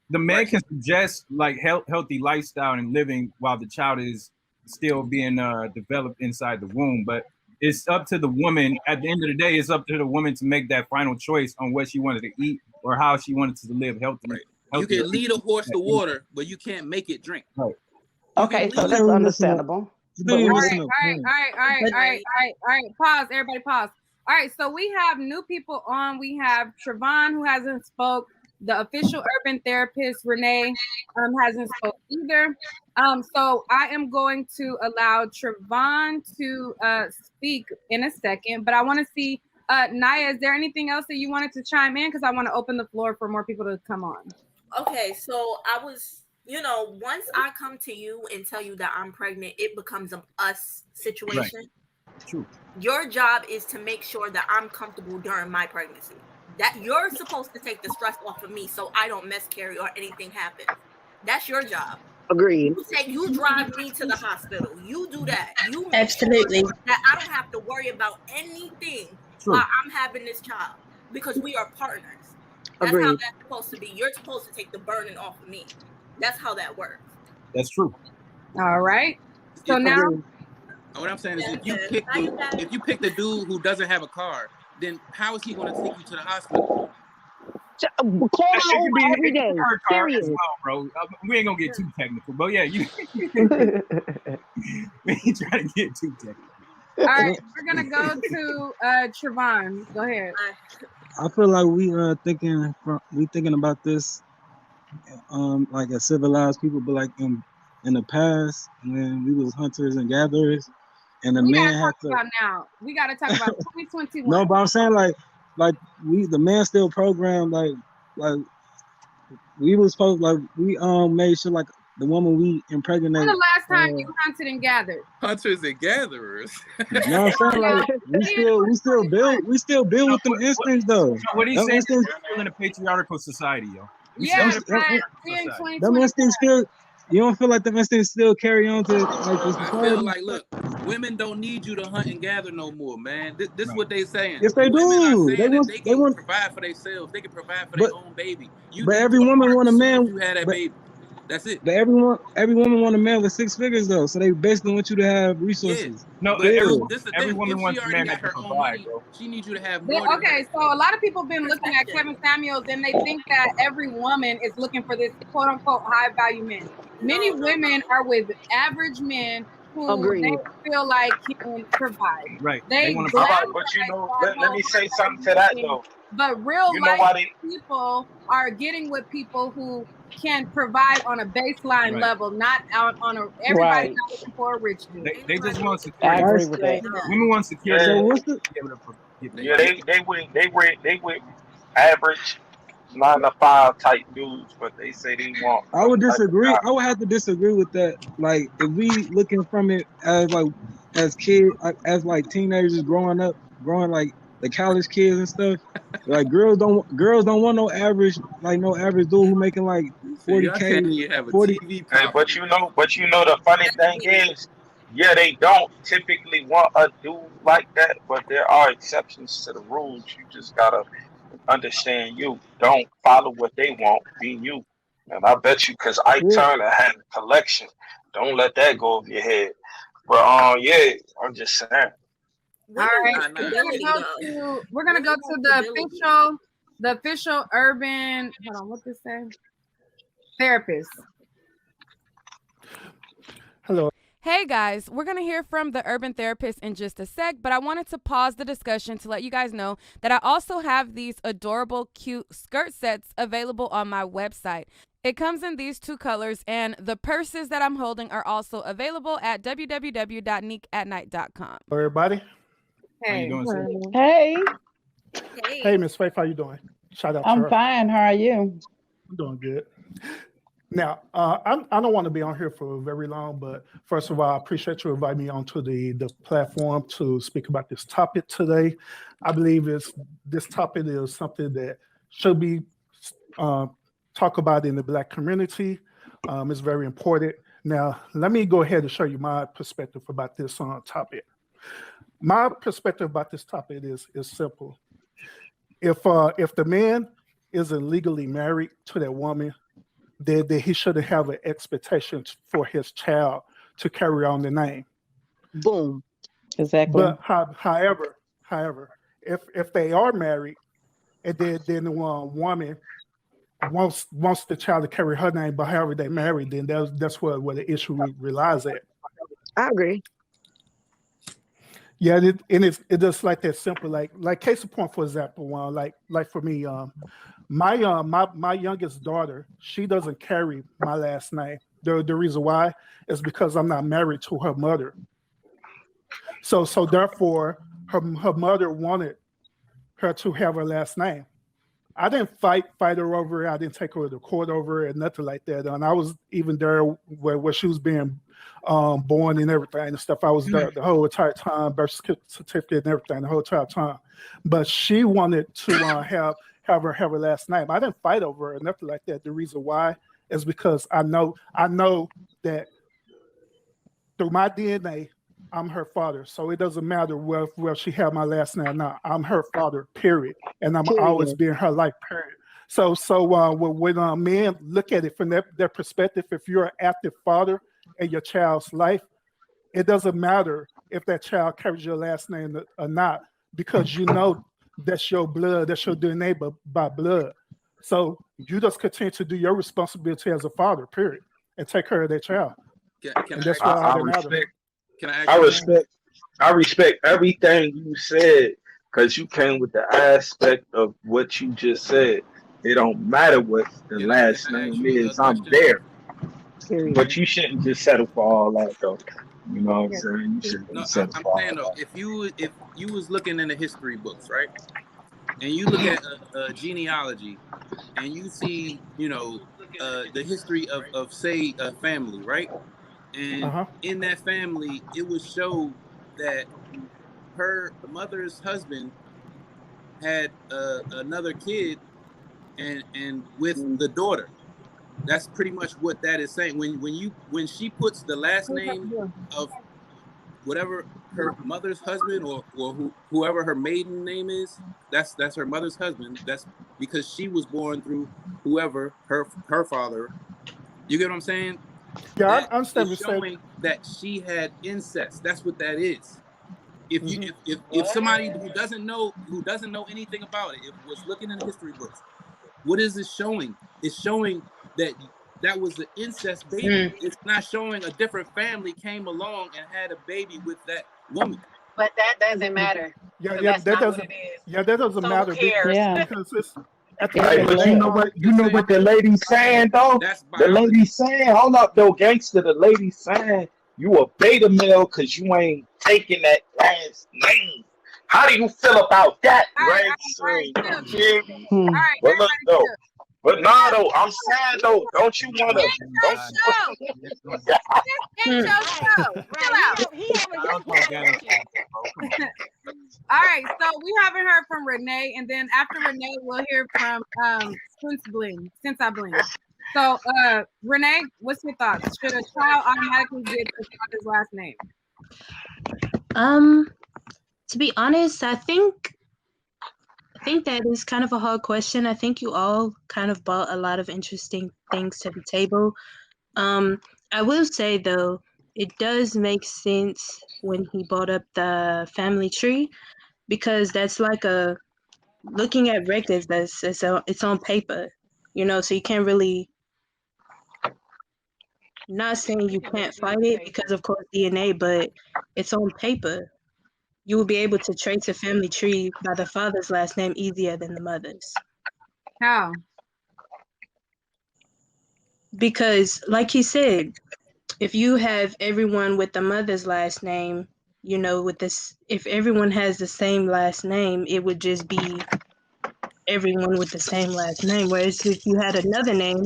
The man can suggest like healthy lifestyle and living while the child is still being developed inside the womb. But it's up to the woman. At the end of the day, it's up to the woman to make that final choice on what she wanted to eat or how she wanted to live healthily. You can lead a horse to water, but you can't make it drink. Right. Okay, so that's understandable. All right. Pause, everybody pause. All right, so we have new people on. We have Trevon, who hasn't spoke. The official urban therapist, Renee, hasn't spoke either. So I am going to allow Trevon to speak in a second, but I want to see, Naya, is there anything else that you wanted to chime in? Because I want to open the floor for more people to come on. Okay, so I was, once I come to you and tell you that I'm pregnant, it becomes an us situation. Right. True. Your job is to make sure that I'm comfortable during my pregnancy. That you're supposed to take the stress off of me so I don't miscarry or anything happens. That's your job. Agreed. You drive me to the hospital. You do that. You make Absolutely. sure that I don't have to worry about anything while I'm having this child because we are partners. That's Agreed. how that's supposed to be. You're supposed to take the burden off of me. That's how that works. That's true. All right. So now, what I'm saying is, if you pick the dude who doesn't have a car, then how is he going to take you to the hospital? Call out every day. Period. Well, bro. We ain't gonna get too technical, but yeah, we ain't trying to get too technical. All right, we're gonna go to Trevon. Go ahead. I feel like we thinking about this like as civilized people, but like in the past when we was hunters and gatherers, and the man had to. Now we gotta talk about 2021. No, but I'm saying like the man still programmed like we was supposed we made sure like the woman we impregnated. When the last time you hunted and gathered? Hunters and gatherers. No, I'm saying like we still build with them instincts though. So what he's saying is we're still in a patriarchal society, yo. Them instincts still. You don't feel like the instincts still carry on to like this? I feel like, look, women don't need you to hunt and gather no more, man. This is what they saying. Yes, they do. They want provide for themselves. They can provide for their own baby. But every woman want a man. You had that baby. That's it. But every woman want a man with 6 figures though, so they basically want you to have resources. No, every woman wants a man that can provide, bro. She needs you to have more. Okay, so a lot of people have been looking at Kevin Samuels and they think that every woman is looking for this quote unquote high value man. Many women are with average men who they feel like can provide. Right. But let me say something to that though. But real life people are getting with people who can provide on a baseline level, not out on a everybody not looking for a rich dude. They just want security. I agree with that. Women want security. They with average 9-to-5 type dudes, but they say they want. I would disagree. I would have to disagree with that. Like if we looking from it as kids, as like teenagers growing like the college kids and stuff. Like girls don't want no average dude who making like 40K. 40. But you know the funny thing is, they don't typically want a dude like that, but there are exceptions to the rules. You just gotta understand. You don't follow what they want. Be you, and I bet you because Turner had a collection. Don't let that go over your head. But I'm just saying. All right, we're gonna go to the official urban. Hold on, what's this say? Therapist. Hello. Hey guys, we're going to hear from the urban therapist in just a sec, but I wanted to pause the discussion to let you guys know that I also have these adorable, cute skirt sets available on my website. It comes in these two colors, and the purses that I'm holding are also available at www.neekatnight.com. Everybody. How you Hey. doing, sir? Hey, Hey, Miss Faith, how you doing? Shout out to I'm her. fine. How are you? I'm doing good. Now, I don't want to be on here for very long, but first of all, I appreciate you inviting me onto the platform to speak about this topic today. I believe this topic is something that should be talked about in the Black community. It's very important. Now, let me go ahead and show you my perspective about this topic. My perspective about this topic is simple. If the man isn't legally married to that woman, then he shouldn't have an expectation for his child to carry on the name. Boom. Exactly. But however, if they are married, and then the woman wants the child to carry her name, but however they married, then that's where the issue relies at. I agree. Yeah, it's just like that simple. Like case in point, for example, like for me, my youngest daughter, she doesn't carry my last name. The reason why is because I'm not married to her mother. So therefore, her mother wanted her to have her last name. I didn't fight her over it. I didn't take her to court over it, nothing like that. And I was even there where she was being born and everything and stuff. I was there the whole entire time, birth certificate and everything, the whole entire time. But she wanted to have her last name. I didn't fight over it, nothing like that. The reason why is because I know that through my DNA, I'm her father. So it doesn't matter whether she had my last name or not. I'm her father, period. And I'm always being her life, period. So when men look at it from their perspective, if you're an active father in your child's life, it doesn't matter if that child carries your last name or not, because you know that's your blood, that's your DNA by blood. So you just continue to do your responsibility as a father, period, and take care of that child. And that's what all that matters. Can I ask I you respect I respect everything you said because you came with the aspect of what you just said. It don't matter what the can last I ask name you a is, I'm question? there. Period. But you shouldn't just settle for all that though. You know what I'm saying? You shouldn't No, just settle I'm for all saying though, that. if you was looking in the history books, right, and you look at a genealogy, and you see, the history of say a family, right, and in that family, it would show that her mother's husband had another kid, and with the daughter. That's pretty much what that is saying. When she puts the last name of whatever her mother's husband or whoever her maiden name is, that's her mother's husband. That's because she was born through whoever her father. You get what I'm saying? Yeah, That I understand is what you're saying. showing that she had incest. That's what that is. If somebody who doesn't know anything about it, if was looking in the history books, what is it showing? It's showing that was an incest baby. It's not showing a different family came along and had a baby with that woman. But that doesn't matter. Yeah, That's that not what doesn't. it is. Yeah, that doesn't So matter who cares? because it's at the Yeah, end Hey, of the but it you day. know does. what? You know what the lady's saying though. That's The biology. lady's saying, "Hold up, though, gangster." The lady's saying you a beta male because you ain't taking that last name. How do you feel about that, All Rex? right, You chill. feel me? Hmm. All right, But look everybody though, chill. but nah though, I'm saying though, don't you wanna? It's your Don't show. you? It's your Right, show. Chill right. out. He having his conversation. All right, so we haven't heard from Renee, and then after Renee, we'll hear from Since I Bling. So, Renee, what's your thoughts? Should a child automatically get the father's last name? To be honest, I think that is kind of a hard question. I think you all kind of brought a lot of interesting things to the table. I will say though, it does make sense when he brought up the family tree, because that's like a looking at records. It's on paper, so you can't really. Not saying you can't fight it because of course DNA, but it's on paper. You will be able to trace a family tree by the father's last name easier than the mother's. How? Because, like he said, if you have everyone with the mother's last name, you know, with this, if everyone has the same last name, it would just be everyone with the same last name. Whereas if you had another name,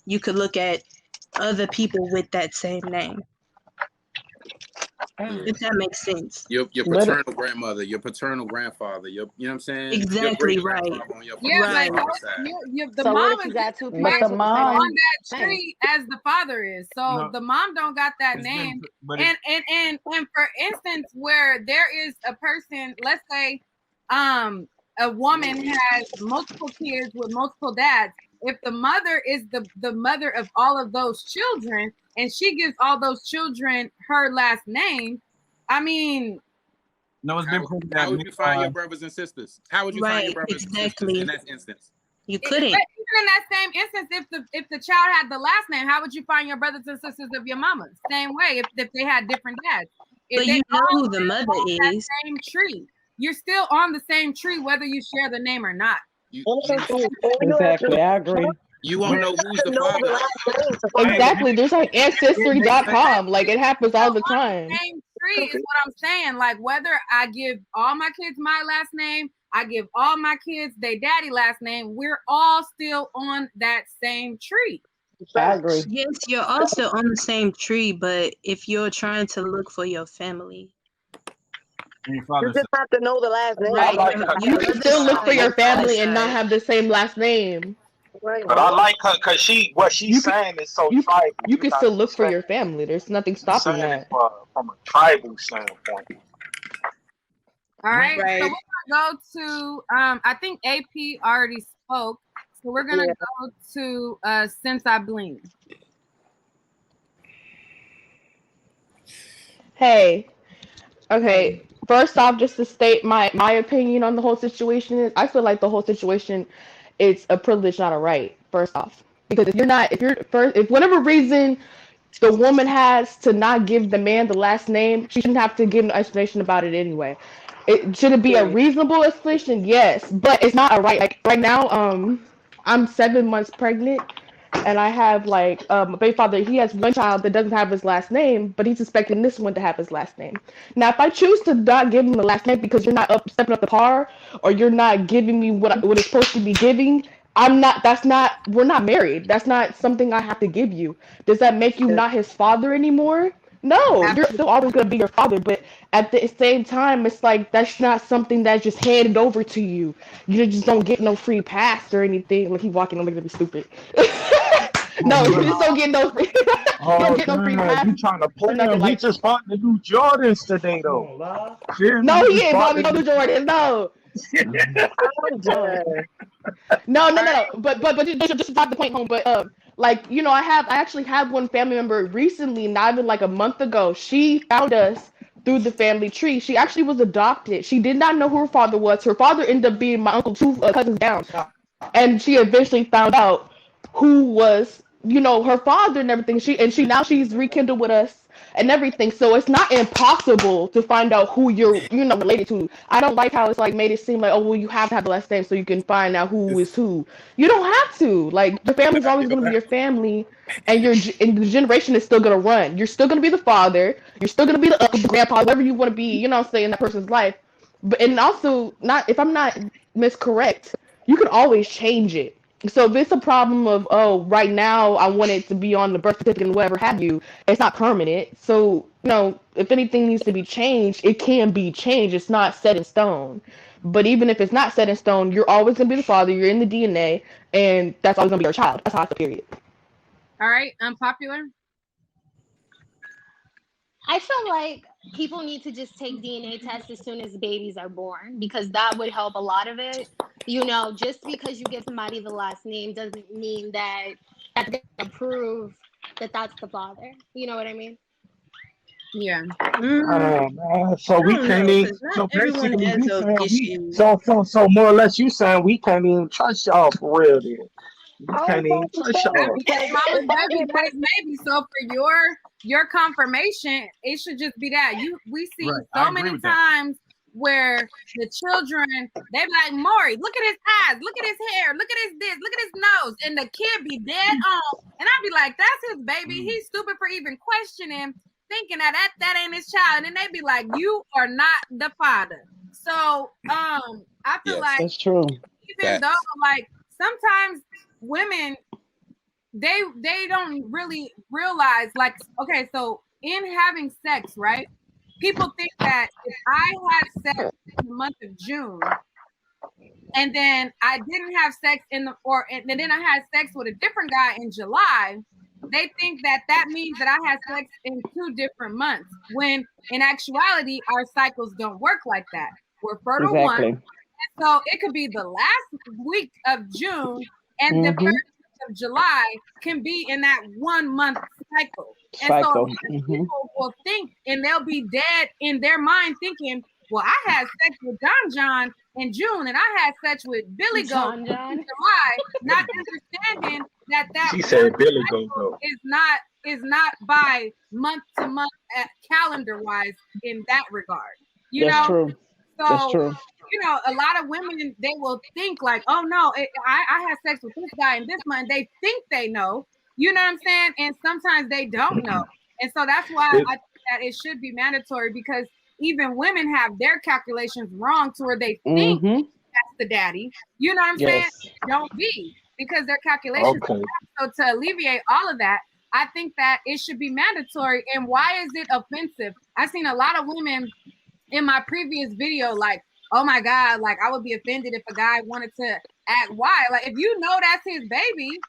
you could look at other people with that same name. If that makes sense. Your But paternal grandmother, your paternal grandfather, you know what I'm saying? Your Exactly great right. grandfather on your Yeah, but Right. father's side. the So what mom if you is got just two as but much the parents with the same on mom, that name? tree as the father is. So No, the mom don't got that it's name. been, but And for instance, where there is a person, let's say, a woman has multiple kids with multiple dads. If the mother is the mother of all of those children, and she gives all those children her last name, I mean, no, it's been proven How that would you find your brothers and sisters? How would you find your Right. brothers and sisters Exactly. in that instance? You but couldn't. even in that same instance, if the child had the last name, how would you find your brothers and sisters of your mama? Same way, if they had different dads. If But they you know all who the live mother on that is. same tree, you're still on the same tree whether you share the name or not. You exactly, I agree. you won't know who's the Know the father. last name to Hey, find it. Exactly. There's like ancestry.com. Like it happens all the On the time. same tree is what I'm saying. Like whether I give all my kids my last name, I give all my kids their daddy last name, we're all still on that same tree. I agree. Yes, you're also on the same tree, but if you're trying to look for your family, and your You father just said, have to know the last name. I right? like Your her. You can mother's still look for side, your your father's family and not side. have the same last name. Right. But I like her because what she's You can saying is so you tribal. you You're can not still look just for saying your family. There's nothing you're stopping saying it that. from a tribal standpoint. All right. So Right. we're gonna go to I think AP already spoke. So we're gonna Yeah. go to Since I Bling. Hey, okay. First off, just to state my opinion on the whole situation is I feel like the whole situation it's a privilege, not a right. First off, because if whatever reason the woman has to not give the man the last name, she shouldn't have to give an explanation about it anyway. It should it be a Period. reasonable explanation? Yes, but it's not a right. Like right now, I'm 7 months pregnant, and I have like a baby father. He has one child that doesn't have his last name, but he's expecting this one to have his last name. Now, if I choose to not give him the last name because you're not stepping up the par, or you're not giving me what it's supposed to be giving, I'm not. That's not. We're not married. That's not something I have to give you. Does that make you not his father anymore? No, you're still always gonna be your father, but at the same time, it's like that's not something that's just handed over to you. You just don't get no free pass or anything. Like he's walking, I'm gonna be stupid. No, you just don't get no free. You don't Oh get no free damn, pass you trying to or play nothing him. He like. just bought the new Jordans today though. Feel me? No, He he just ain't bought bought me the no new new Jordan. No, I'm no. dead. No, no, All no, right. no. But just to drive the point home. But like I actually have one family member recently, not even like a month ago. She found us through the family tree. She actually was adopted. She did not know who her father was. Her father ended up being my uncle two cousins down, and she eventually found out who was her father and everything. She now she's rekindled with us and everything. So it's not impossible to find out who you're related to. I don't like how it's like made it seem like, oh well, you have to have the last name so you can find out who It's, is who. You don't have to. Like your family's always you going to don't be have your family, and and the generation is still going to run. You're still going to be the father. You're still going to be the uncle, the grandpa, whatever you want to be. You know what I'm saying, in that person's life. But and also not if I'm not miscorrect, you can always change it. So if it's a problem of, oh, right now I want it to be on the birth certificate and whatever have you, it's not permanent. So if anything needs to be changed, it can be changed. It's not set in stone. But even if it's not set in stone, you're always gonna be the father. You're in the DNA, and that's always gonna be your child. That's how it's the period. All right. Unpopular. I feel like people need to just take DNA tests as soon as babies are born because that would help a lot of it. Just because you give somebody the last name doesn't mean that that's going to prove that that's the father. You know what I mean? Yeah. Oh man, so I we don't can't know, even. because not So everyone basically, has we those saying we. issues. So more or less, you saying we can't even trust y'all for real. Then we I can't was even about to trust say y'all. because Mama's if I baby, get my daddy's maybe. So for your confirmation, it should just be that we see right, I so agree many with that. times where the children, they be like, Maury, look at his eyes, look at his hair, look at his this, look at his nose, and the kid be dead on, and I'd be like, that's his baby. He's stupid for even questioning, thinking that ain't his child, and then they be like, you are not the father. So I feel like that's true. even though like sometimes women they don't really realize, like, okay, so in having sex, right? People think that if I had sex in the month of June and then I didn't have sex and then I had sex with a different guy in July, they think that means that I had sex in 2 different months, when in actuality our cycles don't work like that. We're fertile Exactly. once, and so it could be the last week of June and the first week of July can be in that 1 month cycle. And so people will think, and they'll be dead in their mind thinking, well, I had sex with John in June, and I had sex with Billy Goat in July, not understanding that She said Billy Goat though. is not by month to month calendar wise in that regard. You That's know, true. so That's true. you know, a lot of women, they will think like, oh no, I had sex with this guy in this month. They think they know, you know what I'm saying? And sometimes they don't know. And so that's why I think that it should be mandatory, because even women have their calculations wrong to where they think that's the daddy. You know what I'm saying? Don't be, because their calculations are wrong. So to alleviate all of that, I think that it should be mandatory. And why is it offensive? I've seen a lot of women in my previous video, like, oh my God, like I would be offended if a guy wanted to act. Why? Like, if you know that's his baby,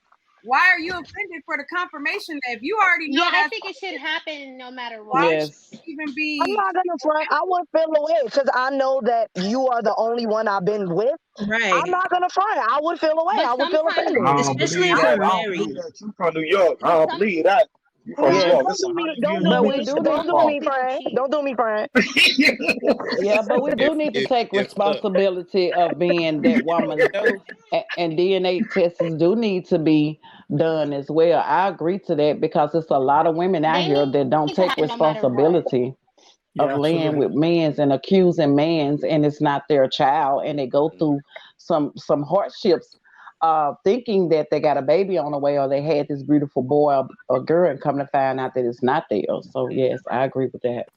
why are you offended for the confirmation that if you already know I think it should happen no matter what. Why should it even be? I'm not gonna front. I would feel away because I know that you are the only one I've been with. Right. I'm not gonna front. I would feel away. But I would feel offended. I don't Especially believe if that. you're I don't married. believe that. You from New York. I don't believe that. You from New York. It's 100 Don't years do you me, niggas don't got do me, fought. friend. Don't do me, friend. Yeah, but we do need to take responsibility of being that woman, and DNA tests do need to be done as well. I agree to that, because it's a lot of women out here that don't to take happen no matter what. responsibility of laying with mans and accusing mans, and it's not their child, and they go through some hardships, thinking that they got a baby on the way, or they had this beautiful boy or girl, and come to find out that it's not theirs. So yes, I agree with that.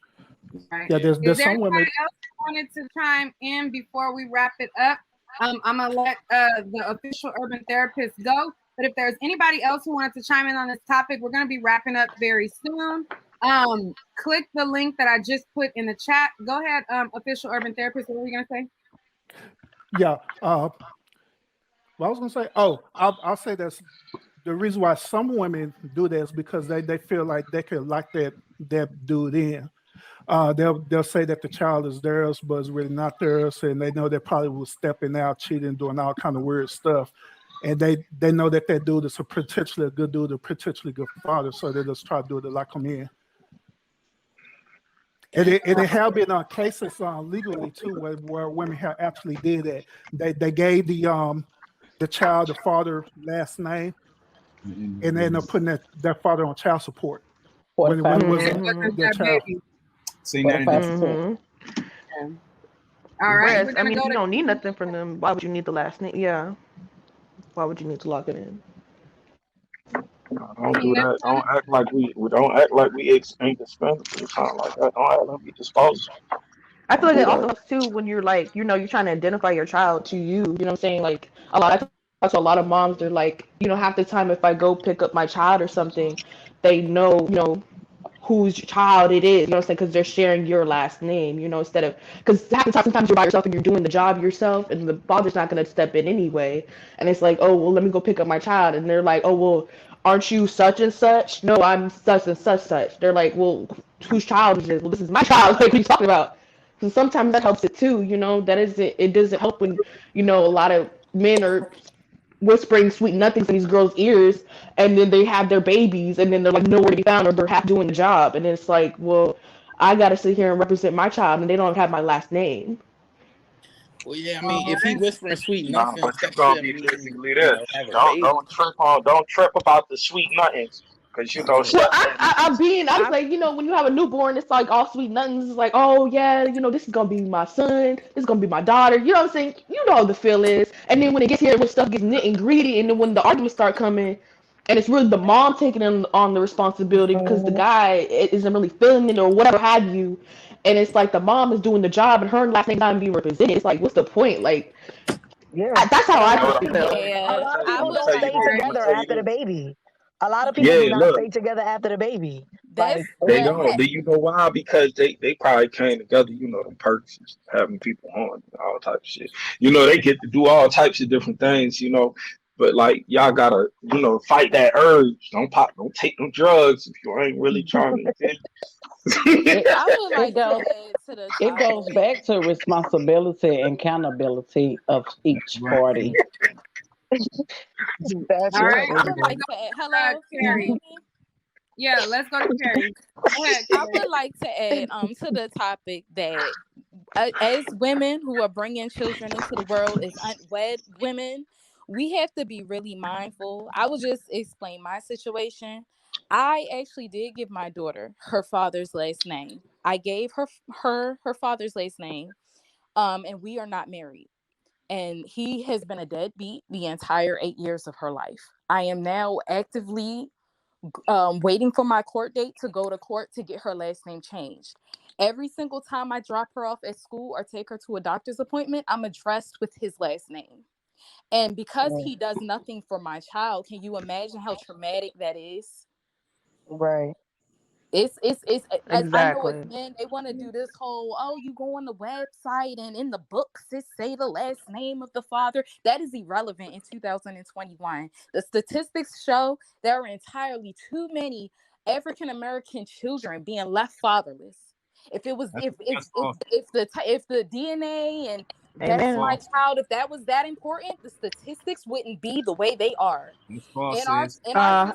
Right. Yeah, there's Is there some women. anybody else who wanted to chime in before we wrap it up? I'm gonna let the official urban therapist go. But if there's anybody else who wanted to chime in on this topic, we're gonna be wrapping up very soon. Click the link that I just put in the chat. Go ahead, official urban therapist. What were you gonna say? Yeah. What I was gonna say. Oh, I'll say that's the reason why some women do that is because they feel like they could lock that dude in. They'll say that the child is theirs, but it's really not theirs, and they know they probably was stepping out, cheating, doing all kind of weird stuff, and they know that dude is potentially a good dude, a potentially good father, so they just try to do it to lock him in. And it have been cases legally too, where women have actually did that. They gave the child the father last name, and they end up putting that father on child support when it wasn't their child. See, 90%. All right. Whereas, I mean, if you don't need nothing from them, why would you need the last name? Yeah. Why would you need to lock it in? Don't do that. Don't act like we expendable or something like that. Don't act like we disposable. I feel like it also helps too when you're like, you're trying to identify your child to you. You know what I'm saying? Like I talk to a lot of moms. They're like, half the time if I go pick up my child or something, they know, whose child it is. You know what I'm saying? Because they're sharing your last name. Instead of, because half the time sometimes you're by yourself and you're doing the job yourself, and the father's not gonna step in anyway. And it's like, oh well, let me go pick up my child, and they're like, oh well, aren't you such and such? No, I'm such and such. They're like, well, whose child is this? Well, this is my child. Like, what are you talking about? So sometimes that helps it too, it doesn't help when, a lot of men are whispering sweet nothings in these girls' ears, and then they have their babies, and then they're like nowhere to be found, or they're half doing the job, and it's like, well, I gotta sit here and represent my child, and they don't have my last name. Well, yeah, I mean, if he whispering sweet nothings, but you're gonna be physically there. Don't trip about the sweet nothings. because Well, I was like, when you have a newborn, it's like all sweet nothings. It's like, oh yeah, this is gonna be my son, this is gonna be my daughter. You know what I'm saying? You know how the feel is. And then when it gets here, when stuff gets nit and greedy, and then when the arguments start coming, and it's really the mom taking on the responsibility because the guy isn't really feeling it or whatever have you, and it's like the mom is doing the job and her last name not being represented. It's like, what's the point? Like, Yeah. that's how And I a feel. I'm lot of gonna people tell don't you stay this. I'm gonna together tell you after the this. baby. A lot of people do Yeah, not look, stay together after the baby. That's Like, they what don't. Do you know why? Because they probably came together. Them perks, having people on, all types of shit. They get to do all types of different things. But like y'all gotta, fight that urge. Don't take no drugs if you ain't really trying to. It, I would it like to goes add to the it goes topic. back to responsibility and accountability of each Right. party. that's All right, right. I I'm would gonna like go to add. to Hello, can y'all hear Carrie. me? Yeah, let's go to Carrie. Go ahead, I Carrie. would like to add to the topic that as women who are bringing children into the world as unwed women, we have to be really mindful. I will just explain my situation. I actually did give my daughter her father's last name. I gave her father's last name. And we are not married. And he has been a deadbeat the entire 8 years of her life. I am now actively waiting for my court date to go to court to get her last name changed. Every single time I drop her off at school or take her to a doctor's appointment, I'm addressed with his last name. And because Right. he does nothing for my child, can you imagine how traumatic that is? Right. It's I know as Exactly. men they want to do this whole, oh, you go on the website and in the books it say the last name of the father. That is irrelevant in 2021. The statistics show there are entirely too many African American children being left fatherless. If it was That's false. if the DNA and That's that's Amen. my false. child, if that was that important, the statistics wouldn't be the way they are That's false, in our sis. society,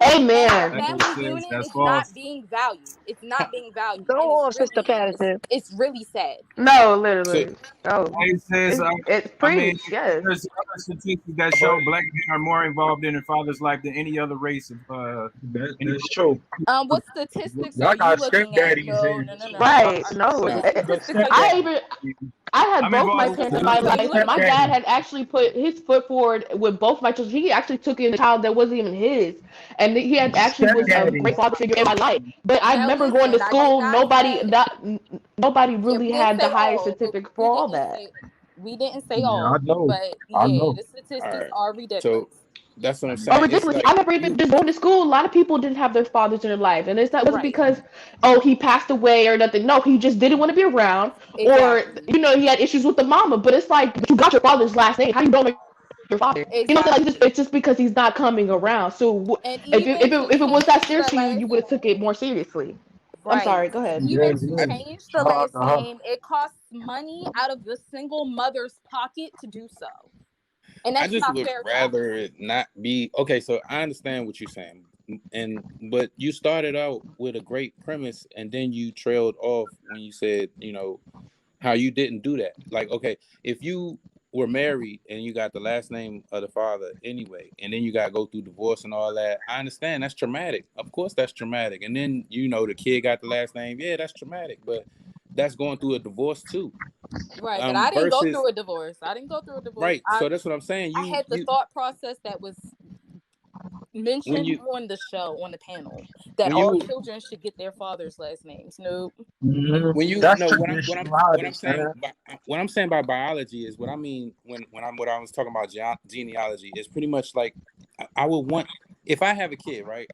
and our Amen. Hey, family sis, unit that's is not false. being valued. It's not being valued, Go and on, Sister Patterson. it's really sad. No, So literally. Oh, Hey, sis. it's I mean, preach. Yes. there's other statistics that show black men are more involved in their father's life than any other race of any That's true. What statistics are Y'all you got looking at? stepdaddies No, in no, no, no. Right. No. What nah, the statistics are you I stepdaddies. looking even at? I had I'm both my involved. What parents in Look my at statistics are the you life, and looking my at? dad stepdaddies. had actually put his foot forward with both my children. He actually took in a child that wasn't even his, and he had actually was a great Stepdaddies. father figure in my life. But I Now remember going to listen, I did school. not say Nobody yeah, really we didn't had the say highest all, but certificate for all that. we didn't say Yeah, I all, know. but I yeah, know. the all statistics right. are So ridiculous. that's what I'm Oh, saying. It's ridiculous! I like remember even you. just going to school. A lot of people didn't have their fathers in their life, and it wasn't Right. because, oh, he passed away or nothing. No, he just didn't want to be around, or Exactly. he had issues with the mama. But it's like, but you got your father's last name. How you don't know your father? You know, what I'm saying? Like, Exactly. it's just because he's not coming around. So And if it, even if to it, if it was that change serious the to you, last you would have took it more seriously. I'm right. sorry. Go ahead. Even Yeah, to yeah. change the Shout out last to her. name, it costs money out of the single mother's pocket to do so. And I that's just not would fair to us. rather it not be okay. So I understand what you're saying, but you started out with a great premise, and then you trailed off when you said, how you didn't do that. Like, okay, if you were married and you got the last name of the father anyway, and then you got to go through divorce and all that, I understand that's traumatic. Of course, that's traumatic. And then the kid got the last name. Yeah, that's traumatic, but that's going through a divorce too. Right. But I didn't go Versus through a divorce. I didn't go through a divorce. right. So that's what I'm saying. I You had the you thought process that was when mentioned you on the show, on the panel, that when all you children should get their father's last names. Nope. when you That's know what I'm traditionality, saying man. what I'm saying by biology is what I mean what I was talking about genealogy is pretty much like I would want, if I have a kid, right,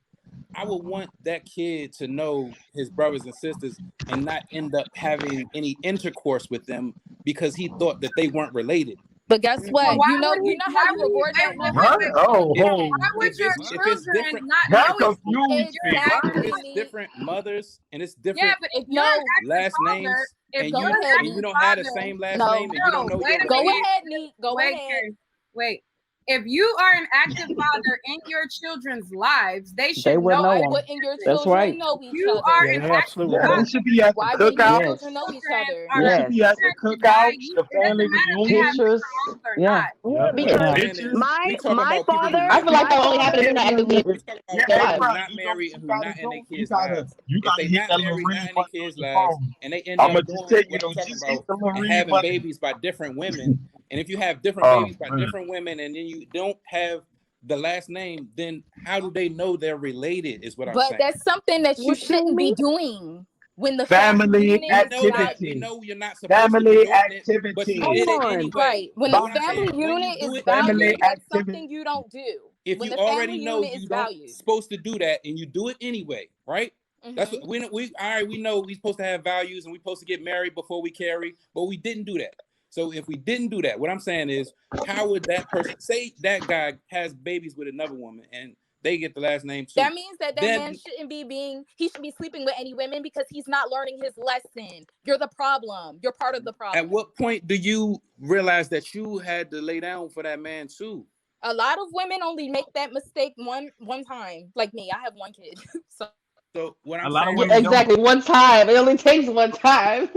I would want that kid to know his brothers and sisters and not end up having any intercourse with them because he thought that they weren't related. But guess But what? why would he? You know how Why you would he? avoid Wait, that wait, with wait, What? wait, wait. Oh, that. oh. Why would your If it's different, children not That know each confused me. if Exactly, it's Neat. different mothers and it's Yeah, different but if If you're an no, active last father, names if and go you're you an ahead, and you active Neat. don't have the father, same last No, name and you don't no, know wait you're a go minute. related. ahead, Neat. Go Wait, ahead. Carrie. Wait. if you are an active father in your children's lives, they should They would know know each them. Wouldn't your That's other. children right. know If each you are other? Yeah, an they active absolutely Yeah, they would. should father, be at the Why wouldn't your cookouts. Yes. children know each children other? are They should Yes. be at the parents to that. cookouts, the It doesn't family matter if they have reunions. Pictures. wrongs or Yeah. not. Yeah, Yep. What I'm because saying is, Pictures. my we talking my about people who father, I not feel like my that married. only happens if father. you're not actively in We talking Yeah, about their hey, people who bro, lives. not you know married what and you who gotta not in their do? kids' lives. You If gotta they hit not that married, not Lorraine in their button on kids' your lives, phone. and they end I'ma up just doing tell you what I'm though, talking just hit about the and Lorraine having button. babies by different women, and if you have different Oh babies by man. different women, and then you don't have the last name, then how do they know they're related? Is what I'm But saying. that's something that you What you shouldn't be mean? doing when the family Family unit We is know that. We activity. valued. know you're not supposed to be Family doing it, but you activity. did Hold it on. anyway. Right. When the But what I'm saying, family when you unit do is it Family valued, anyway, that's activity. something you don't do. if When you the already family know unit you is don't valued. supposed to do that and you do it anyway, right? That's Hmm what we all right. We know we supposed to have values and we supposed to get married before we carry, but we didn't do that. So if we didn't do that, what I'm saying is, how would that person say that guy has babies with another woman and they get the last name too? That means that that man Then shouldn't be he should be sleeping with any women because he's not learning his lesson. You're the problem. You're part of the at problem. what point do you realize that you had to lay down for that man too? A lot of women only make that mistake one time. Like me, I have one kid. So So what A I'm lot of saying Yeah, women is, don't. exactly. One time. It only takes one time.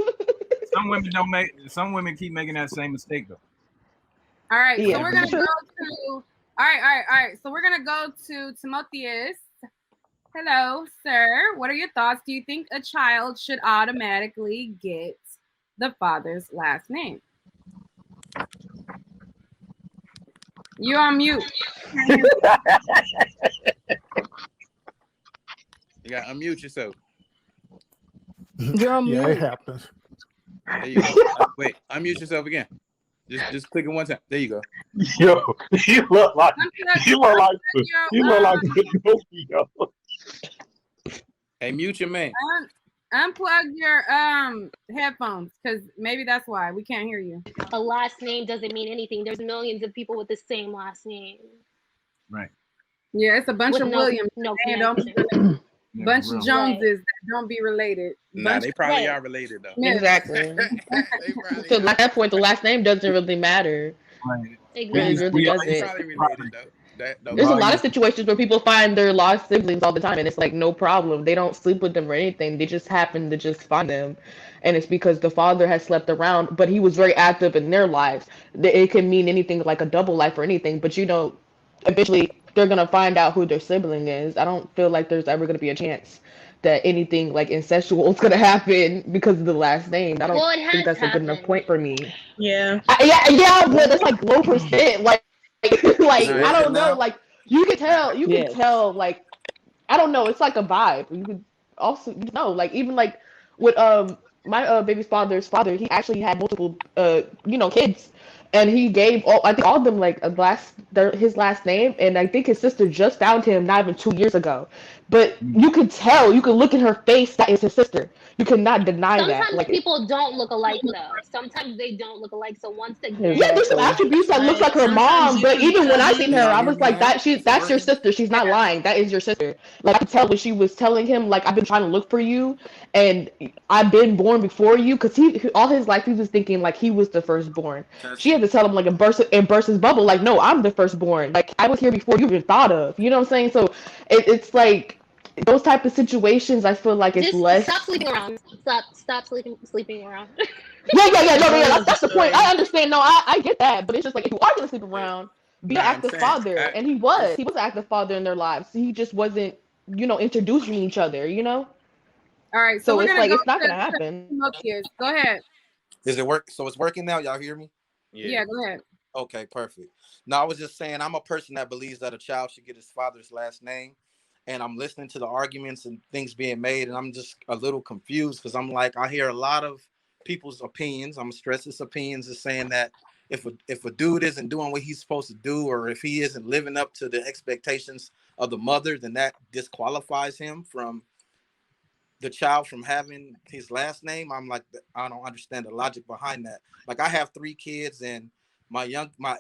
Some women don't make. Some women keep making that same mistake though. All right, so Yeah, we're Never gonna know. true. go to. All right. So we're gonna go to Timotheus. Hello, sir. What are your thoughts? Do you think a child should automatically get the father's last name? You on mute. you got to unmute yourself. you're on Yeah, it mute. happens. There you go. Wait, unmute yourself again. Just click it one time. There you go. Yo, you look like Unplug, you look like you your look like Pinocchio. Hey, mute your man. unplug your headphones because maybe that's why we can't hear you. A last name doesn't mean anything. There's millions of people with the same last name Right. Yeah, it's a bunch with of Williams. no And don't be connection. related. Yeah, Bunch for of real. Right. Joneses that don't be related. Nah, Bunch they of probably Right. are related though. Smiths. Exactly. They probably So are. at that point, the last name doesn't really matter. Right. It We used Exactly. really we all They used doesn't. probably to related though. That we There's a okay. all lot of used situations where people find their lost siblings all the time, and it's like no problem. They don't sleep with them or anything. They just happen to just find them, and it's because the father has slept around, but he was very active in their lives. It can mean anything like a double life or anything, but eventually they're gonna find out who their sibling is. I don't feel like there's ever gonna be a chance that anything like incestual is gonna happen because of the last name. I don't Well, it think has that's a good enough happened. point for me. Yeah. Yeah, but that's like low percent. Like, like Nah, I is it don't know. now? Like you can Yes. tell. Like I don't know. It's like a vibe. You could also like even like with my baby's father's father. He actually had multiple kids, and he gave I think all of them like his last name. And I think his sister just found him not even 2 years ago. But to. you could tell. You could look in her face. That is his sister. You cannot deny that. Sometimes Like people don't look alike though. Sometimes they don't look alike. So once yeah, again, there's some Exactly. attributes that looks Like like her sometimes mom, you but can even when I tell. seen Can her, y'all I hear was me like, now? Is it that's your working? sister. She's not lying. That is your sister. Like I could tell when she was telling him, like, I've been trying to look for you, and I've been born before you, because all his life he was thinking like he was the firstborn. She had Testing. to tell him like burst his bubble, like, no, I'm the firstborn. Like I was here before you even thought of. You know what I'm saying? So it's like those type of situations. I feel like it's just stop less. sleeping around. Stop sleeping around. Yeah. No, yeah. Moral of the That's the point. I story. understand. No, I get that. But it's just like if you are gonna sleep around, be an Nah, I'm active saying father, and he was. it's He was an active father in their lives. He just wasn't, introducing each other. All right, so So we're it's gonna like go it's not to gonna happen. Timotheus. Go ahead. Is it work? So it's working now. Y'all hear me? yeah. Yeah, go ahead. Okay, perfect. No, I was just saying I'm a person that believes that a child should get his father's last name. And I'm listening to the arguments and things being made, and I'm just a little confused because I'm like, I hear a lot of people's opinions. I'm stress this opinions is saying that if a dude isn't doing what he's supposed to do, or if he isn't living up to the expectations of the mother, then that disqualifies him from the child from having his last name. I'm like, I don't understand the logic behind that. Like I have 3 kids, and my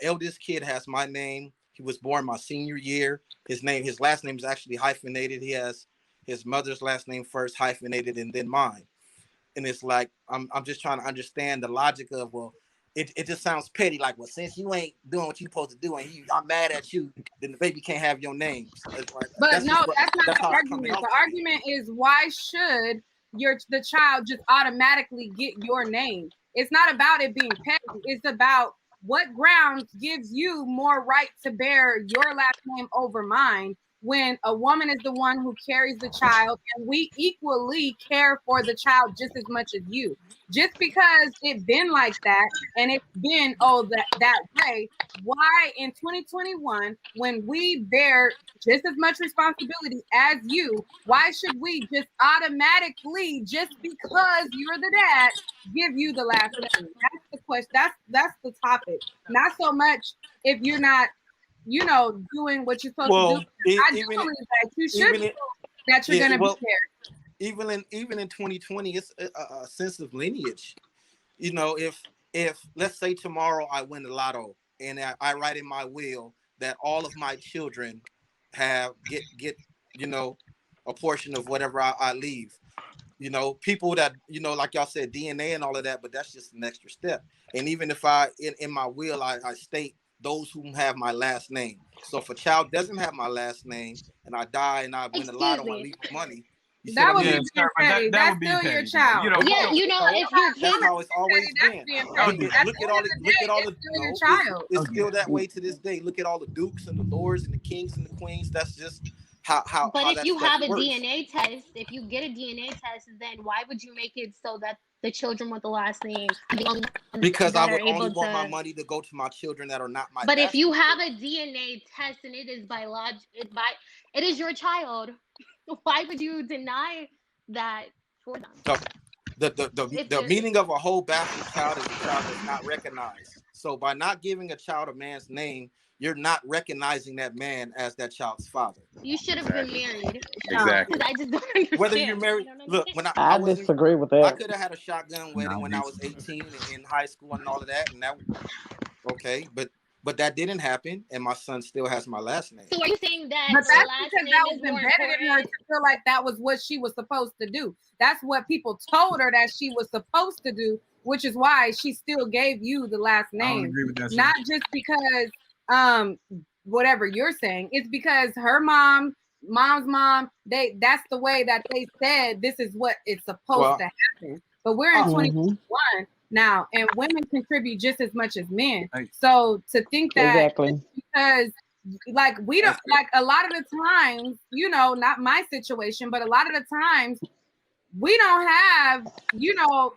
eldest kid has my name. He was born my senior year. His last name is actually hyphenated. He has his mother's last name first hyphenated and then mine. And it's like I'm just trying to understand the logic of, well, it just sounds petty. Like, well, since you ain't doing what you supposed to do, and I'm mad at you, then the baby can't have your name. It's like, But no, that's not that's the how it's coming argument. off The to me. argument is, why should the child just automatically get your name? It's not about it being petty. It's about what grounds gives you more right to bear your last name over mine, when a woman is the one who carries the child, and we equally care for the child just as much as you. Just because it been like that and it's been that way, why in 2021, when we bear just as much responsibility as you, why should we just automatically, just because you're the dad, give you the last name? That's the question. That's the topic. Not so much if you're not, doing what you're supposed to do. I do believe that you should feel that you're going to be cared. Even in 2020, it's a sense of lineage. If let's say tomorrow I win the lotto and I write in my will that all of my children get a portion of whatever I leave. People that, like y'all said, DNA and all of that, but that's just an extra step. And even if in my will, I state those who have my last name. So if a child doesn't have my last name and I die and I win the lotto and leave money, you see That what would I be mean? petty. That's still your child. If your kid, that's how it's always been. Look at all the child. It's still that way to this day. Look at all the dukes and the lords and the kings and the queens. That's just how. But if you have a works. DNA test, if you get a DNA test, then why would you make it so that the children with the last name are the only ones Because that I would are only able want to... my money to go to my children that are not my. But if you have a DNA test and it is it is your child, why would you deny that for them? So the meaning of a whole bastard child is a child that's not recognized. So by not giving a child a man's name, you're not recognizing that man as that child's father. You should have been married. Exactly. Because I just don't understand. Whether you're married, look, when I disagree with that. I could have had a shotgun wedding when I was 18 in high school and all of that, and that okay, but that didn't happen, and my son still has my last name. So are you saying that but the that's last because name that was is more embedded in her to feel like that was what she was supposed to do? That's what people told her that she was supposed to do, which is why she still gave you the last name. I don't agree with that. Not just because whatever you're saying, it's because her mom's mom, that's the way that they said this is what it's supposed to happen. But we're in 2021 now, and women contribute just as much as men. So to think that because like we don't, like a lot of the times, not my situation, but a lot of the times we don't have,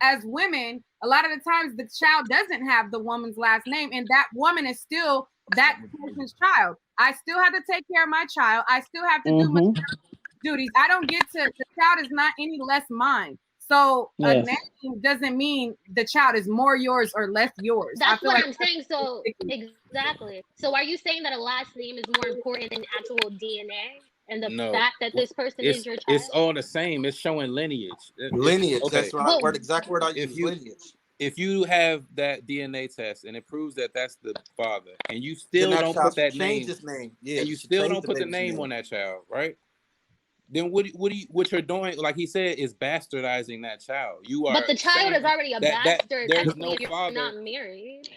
as women, a lot of the times the child doesn't have the woman's last name, and that woman is still that person's child. I still have to take care of my child. I still have to do my duties. I don't get to, the child is not any less mine. So a name doesn't mean the child is more yours or less yours. That's what I'm saying. So exactly. So are you saying that a last name is more important than actual DNA? And the fact that this person is your child? It's all the same. It's showing lineage. Lineage. Okay. That's right. Exact word I use. Lineage. If you have that DNA test and it proves that that's the father, and you still don't put that name, and you still don't put the name on that child, right? Then what you're doing, like he said, is bastardizing that child. You are. But the child is already a bastard. There's no if you're father. not married.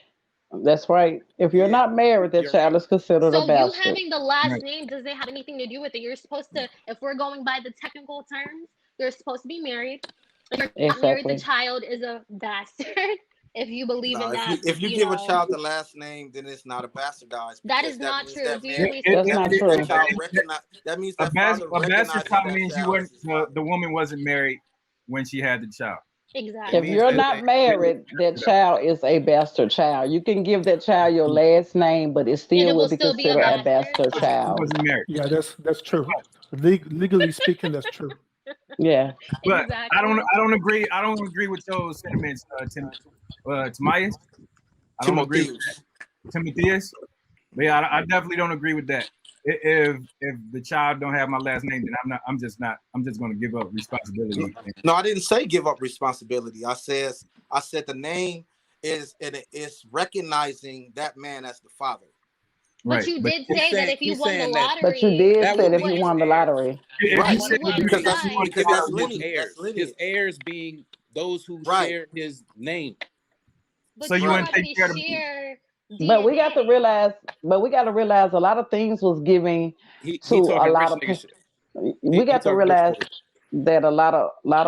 That's right. If you're not married, that child is considered a bastard. So you having the last name doesn't have anything to do with it. You're supposed to, if we're going by the technical terms, you're supposed to be married. If you're not married, the child is a bastard. If you believe in that. If you give a child the last name, then it's not a bastardized. That is not true. That's not true. That means a bastard child means the woman wasn't married when she had the child. Exactly. If you're not married, that child is a bastard child. You can give that child your last name, but it still will be considered a bastard child. Yeah, that's true. Legally speaking, that's true. Yeah, but I don't agree. I don't agree with those sentiments, Timaeus. I don't agree with that. Timotheus. But yeah, I definitely don't agree with that. If the child don't have my last name, then I'm just going to give up responsibility. No, I didn't say give up responsibility. I said the name is recognizing that man as the father. But you did say that if you won the lottery. But you did say that if you won the lottery. Right. Because that's lineage. His heirs being those who share his name. But So you wouldn't somebody take care of share But we got to DNA. realize, a lot of things was given to He a talking lot rich of nigga shit. we He got to talking rich realize boy. that a lot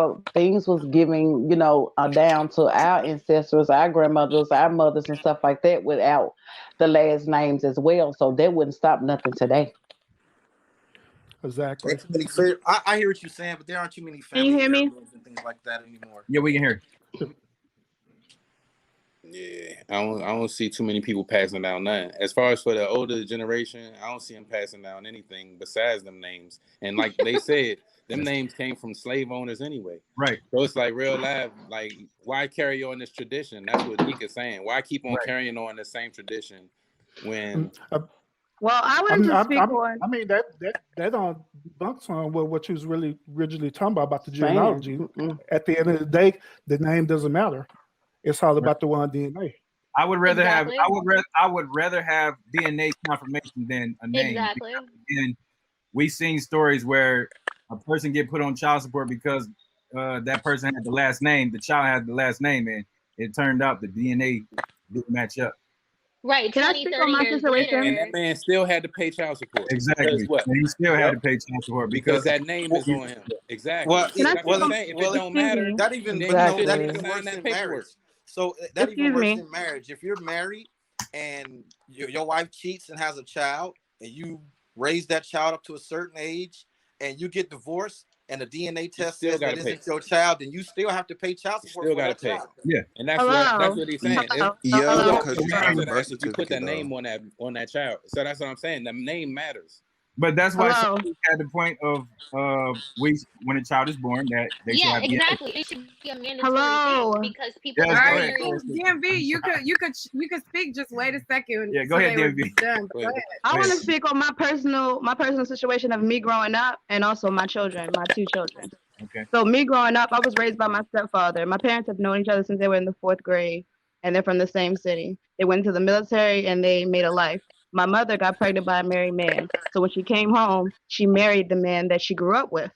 of things was giving, down to our ancestors, our grandmothers, our mothers, and stuff like that without the last names as well. So that wouldn't stop nothing today. Exactly. Ain't too many I hear what you're saying, but there aren't too many Can you family hear me? heirlooms and things like that anymore. Yeah, we can hear. Yeah, I don't see too many people passing down nothing. As far as for the older generation, I don't see them passing down anything besides them names. And like they said, them names came from slave owners anyway. Right. So it's like real life. Like, why carry on this tradition? That's what Nick is saying. Why keep on carrying on the same tradition when? Well, I wanted to speak on. I mean that don't debunks on what you was really originally talking about the Saying, genealogy. At the end of the day, the name doesn't matter. It's all about the one DNA. I would rather Exactly. I would rather have DNA confirmation than a name. Exactly. And we've seen stories where a person get put on child support because that person had the last name, the child had the last name, and it turned out the DNA didn't match up. Right. Can I 20, speak 30 on my years situation? And later. that man still had to pay child support. Exactly. Because what? And he still had to pay child support because that name is on him. Exactly. Well, Can I That's speak what I'm on? saying. If it well, don't matter, that even, then but you no, shouldn't that even even sign works that in paperwork. marriage. So that even Excuse works me. in marriage. If you're married and your wife cheats and has a child, and you raise that child up to a certain age, and you get divorced, and the DNA test still says that gotta pay. isn't your child, then you still have to pay child You support still for gotta that pay. child. Yeah. And that's Hello. what he's saying. Hello. Yeah, Hello. because you signed the birth If you put that certificate, name on that child. So that's what I'm saying. The name matters. But that's why Hello. some had the point of when a child is born that they should Yeah, have DNA. exactly. It should be a mandatory Hello. thing because people Yes, All are go right, ahead. very. DMV, you could speak. Just wait a second. Yeah, go till ahead, they were DMV. done. Go ahead. I want to speak on my personal situation of me growing up and also my children, my two children. Okay. So me growing up, I was raised by my stepfather. My parents have known each other since they were in the 4th grade, and they're from the same city. They went to the military and they made a life. My mother got pregnant by a married man. So when she came home, she married the man that she grew up with.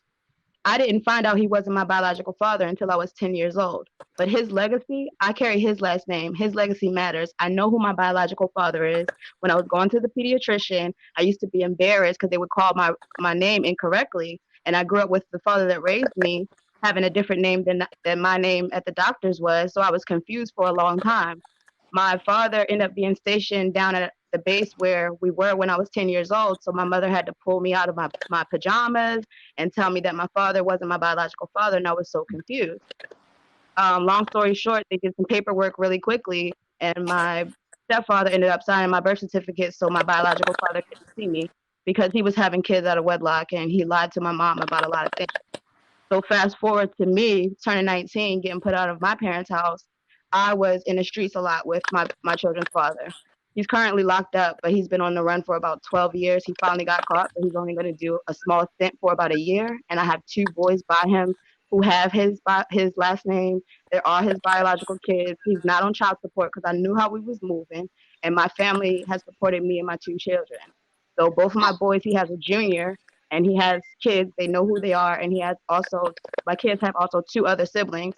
I didn't find out he wasn't my biological father until I was 10 years old. But his legacy, I carry his last name. His legacy matters. I know who my biological father is. When I was going to the pediatrician, I used to be embarrassed because they would call my name incorrectly. And I grew up with the father that raised me having a different name than my name at the doctor's was. So I was confused for a long time. My father ended up being stationed down at the base where we were when I was 10 years old. So my mother had to pull me out of my pajamas and tell me that my father wasn't my biological father, and I was so confused. Long story short, they did some paperwork really quickly, and my stepfather ended up signing my birth certificate so my biological father couldn't see me because he was having kids out of wedlock, and he lied to my mom about a lot of things. So fast forward to me turning 19, getting put out of my parents' house, I was in the streets a lot with my children's father. He's currently locked up, but he's been on the run for about 12 years. He finally got caught, but he's only going to do a small stint for about a year. And I have 2 boys by him who have his last name. They're all his biological kids. He's not on child support because I knew how we was moving, and my family has supported me and my 2 children. So both of my boys, he has a junior, and he has kids. They know who they are, and he has also my kids have also 2 other siblings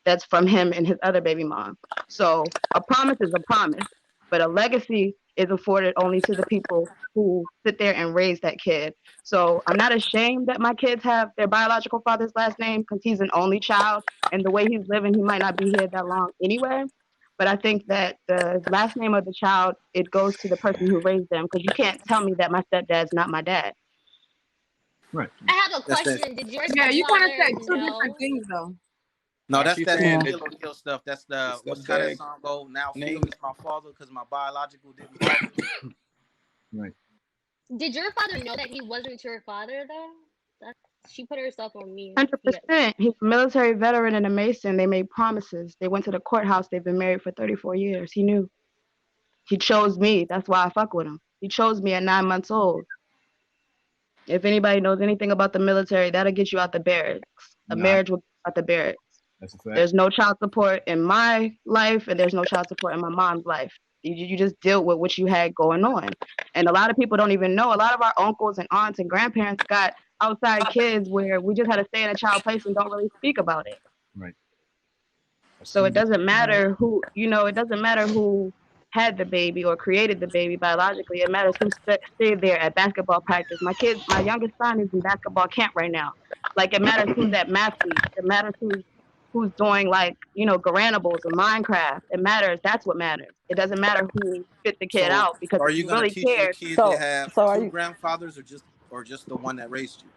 that's from him and his other baby mom. So a promise is a promise, but a legacy is afforded only to the people who sit there and raise that kid. So I'm not ashamed that my kids have their biological father's last name because he's an only child, and the way he's living, he might not be here that long anyway. But I think that the last name of the child, it goes to the person who raised them, because you can't tell me that my stepdad's not my dad. Right. I have a That's that. question. Did your Yeah, you kind of stepfather said 2 know? different things though. No, Now that's she's that saying Kill that or Kill stuff. That's the the what's how that stepdad song go. Now name. Phil is my father because my biological didn't father me. Right. Did your father know that he wasn't your father though? That's, she put herself on mute. 100%. He's a military veteran and a Mason. They made promises. They went to the courthouse. They've been married for 34 years. He knew. He chose me. That's why I fuck with him. He chose me at 9 months old. If anybody knows anything about the military, that'll get you out the barracks. A Nah, marriage will get you out the barracks. that's a fact. There's no child support in my life, and there's no child support in my mom's life. You just deal with what you had going on. And a lot of people don't even know. A lot of our uncles and aunts and grandparents got outside kids where we just had to stay in a child place and don't really speak about it. Right. So it doesn't matter who, it doesn't matter who had the baby or created the baby biologically. It matters who stayed there at basketball practice. My youngest son is in basketball camp right now. Like, it matters who's at math week. It matters who's doing, like, Garanibles or Minecraft. It matters. That's what matters. It doesn't matter who fit the kid So out, because are if you you gonna really teach your cared. kid to So have so are two you grandfathers or just the one that raised you?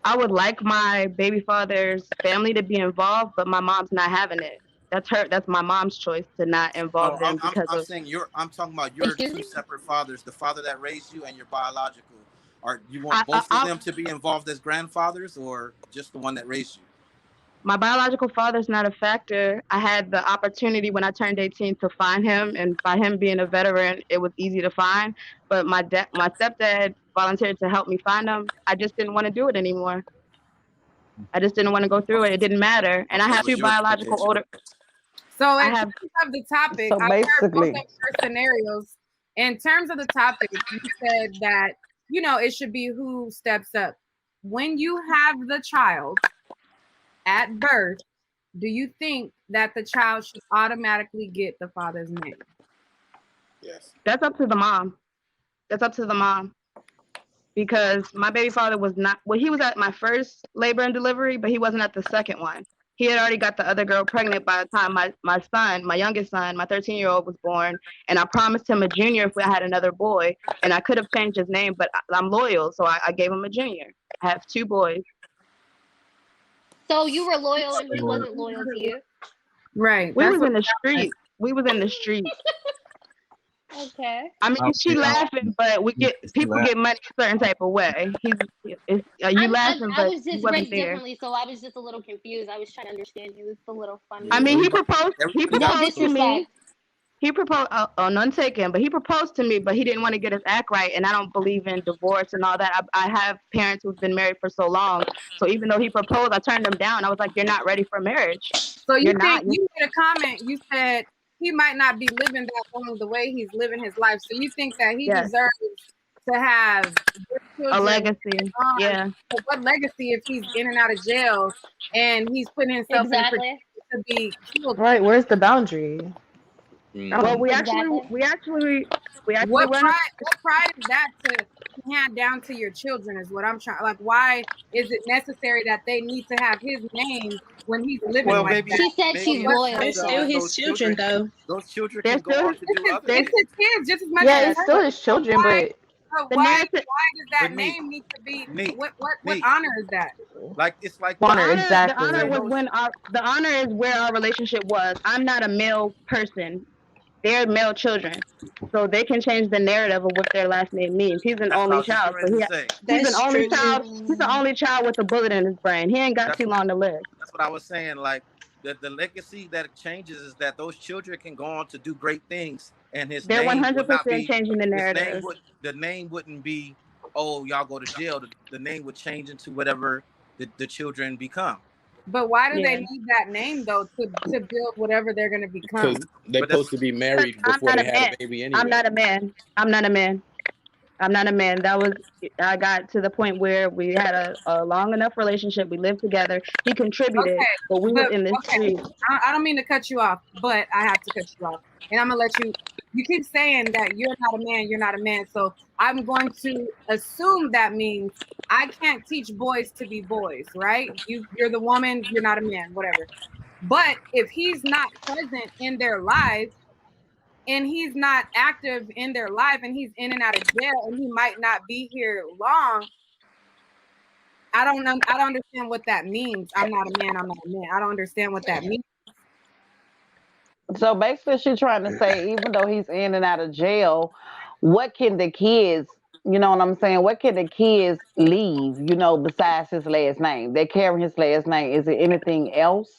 I would like my baby father's family to be involved, but my mom's not having it. That's my mom's choice to not No, involve them because I'm of. saying I'm talking about your Excuse two me? separate fathers, the father that raised you and your biological. Are you want I, I, both of I, them to be involved as grandfathers or just the one that raised you? my biological father's not a factor. I had the opportunity when I turned 18 to find him, and by him being a veteran, it was easy to find. But my stepdad volunteered to help me find him. I just didn't want to do it anymore. I just didn't want to go through it. It didn't matter. And I What have was two your biological expectation? older. So, I in have. terms of the topic, so I've heard both of basically your scenarios. In terms of the topic, you said that, it should be who steps up. When you have the child at birth, do you think that the child should automatically get the father's name? Yes. That's up to the mom. That's up to the mom. Because my baby father was not, well, he was at my first labor and delivery, but he wasn't at the second one. He had already got the other girl pregnant by the time my youngest son, my 13-year-old, was born. And I promised him a junior if I had another boy. And I could have changed his name, but I'm loyal, so I gave him a junior. I have two boys. So you were loyal and he wasn't loyal to you? Right. We That's was what in the street. We was in the street. Okay. I mean, she laughing, but people get money a certain type of way. You laughing, I but was he just wasn't raised there. differently, so I was just a little confused. I was trying to understand you. It's a little funny. I mean, he proposed. He No proposed to me. disrespect. He proposed. None taken. But he proposed to me, but he didn't want to get his act right. And I don't believe in divorce and all that. I have parents who've been married for so long. So even though he proposed, I turned him down. I was like, "You're not ready for marriage. So you You're think not." you made a comment? You said he might not be living that long the way he's living his life. So you think that he Yes. deserves to have your A children legacy. on? Yeah. But what legacy if he's in and out of jail and he's putting himself in Exactly. to be killed? Right, where's the boundary? Well, we actually What went. pride is that to hand down to your children is what I'm trying. Like, why is it necessary that they need to have his name when he's living Well, like maybe that? She said she's maybe loyal. They're still his those children, though. those children They're can go still. on to do other It's things. his kids just as much Yeah, as it's still his children, why, but The why narrative. does that But name need to be Neat, what neat. honor is that? Like it's like The honor, honor, exactly. the honor was when the honor is where our relationship was. I'm not a male person. They're male children, so they can change the narrative of what their last name means. He's an That's what I only was just child, ready so to say. he's an That's only true. child. He's the only child with a bullet in his brain. He ain't got That's too long to live. that's what I was saying. Like the legacy that changes is that those children can go on to do great things, and his They're name would not 100% be changing the his name narrative. would the name wouldn't be, oh, y'all go to jail. The name would change into whatever the children become. But why do they Yeah. need that name though to build whatever they're going to become? Because they're But that's supposed to be married I'm before not they a had man. a baby I'm anyway. not a man. I'm not a man. I'm not a man. I got to the point where we had a long enough relationship. We lived together. He contributed, Okay, but we was but in the okay, street. I don't mean to cut you off, but I have to cut you off, and I'm gonna let you. You keep saying that you're not a man, you're not a man, so I'm going to assume that means I can't teach boys to be boys, right? You're the woman, you're not a man, whatever. But if he's not present in their lives and he's not active in their life and he's in and out of jail and he might not be here long, I don't understand what that means. I'm not a man. I'm not a man. I don't understand what that means. So basically, she's trying to say, even though he's in and out of jail, what can the kids, you know what I'm saying? What can the kids leave, besides his last name? They carry his last name. Is there anything else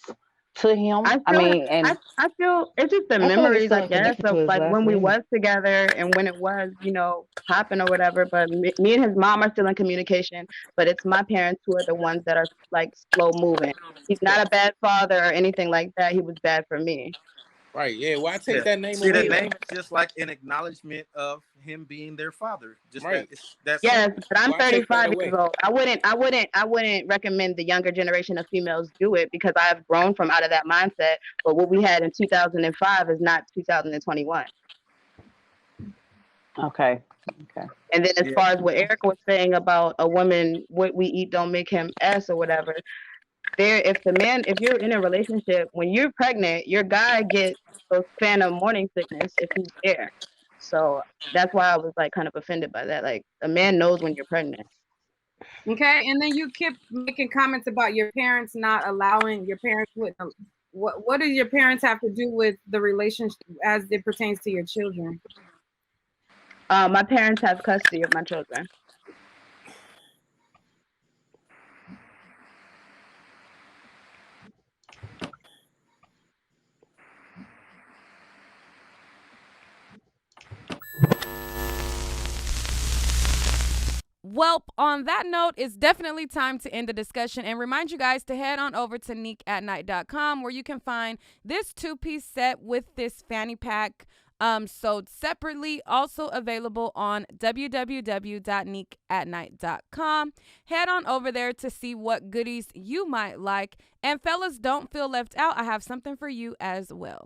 to him? I mean, and I feel it's just the I feel like it's memories, still I a guess, connection to of his like last when we name. was together and when it was, popping or whatever. But me and his mom are still in communication. But it's my parents who are the ones that are like slow moving. He's not a bad father or anything like that. He was bad for me. Right. Yeah. Why take Yeah. that name See, the away? name is just like an acknowledgement of him being their father. Just Right. that's Yes, simple. but I'm Why take that 35 away? years old. I wouldn't recommend the younger generation of females do it because I've grown from out of that mindset. But what we had in 2005 is not 2021. Okay. And then as Yeah. far as what Eric was saying about a woman, what we eat don't make him S or whatever. If you're in a relationship, when you're pregnant, your guy gets those phantom morning sickness if he's there. So that's why I was like kind of offended by that. Like a man knows when you're pregnant. Okay, and then you keep making comments about your parents not allowing your parents with what does your parents have to do with the relationship as it pertains to your children? My parents have custody of my children. Well, on that note, it's definitely time to end the discussion and remind you guys to head on over to neekatnight.com where you can find this 2-piece set with this fanny pack sold separately, also available on www.neekatnight.com. Head on over there to see what goodies you might like. And fellas, don't feel left out. I have something for you as well.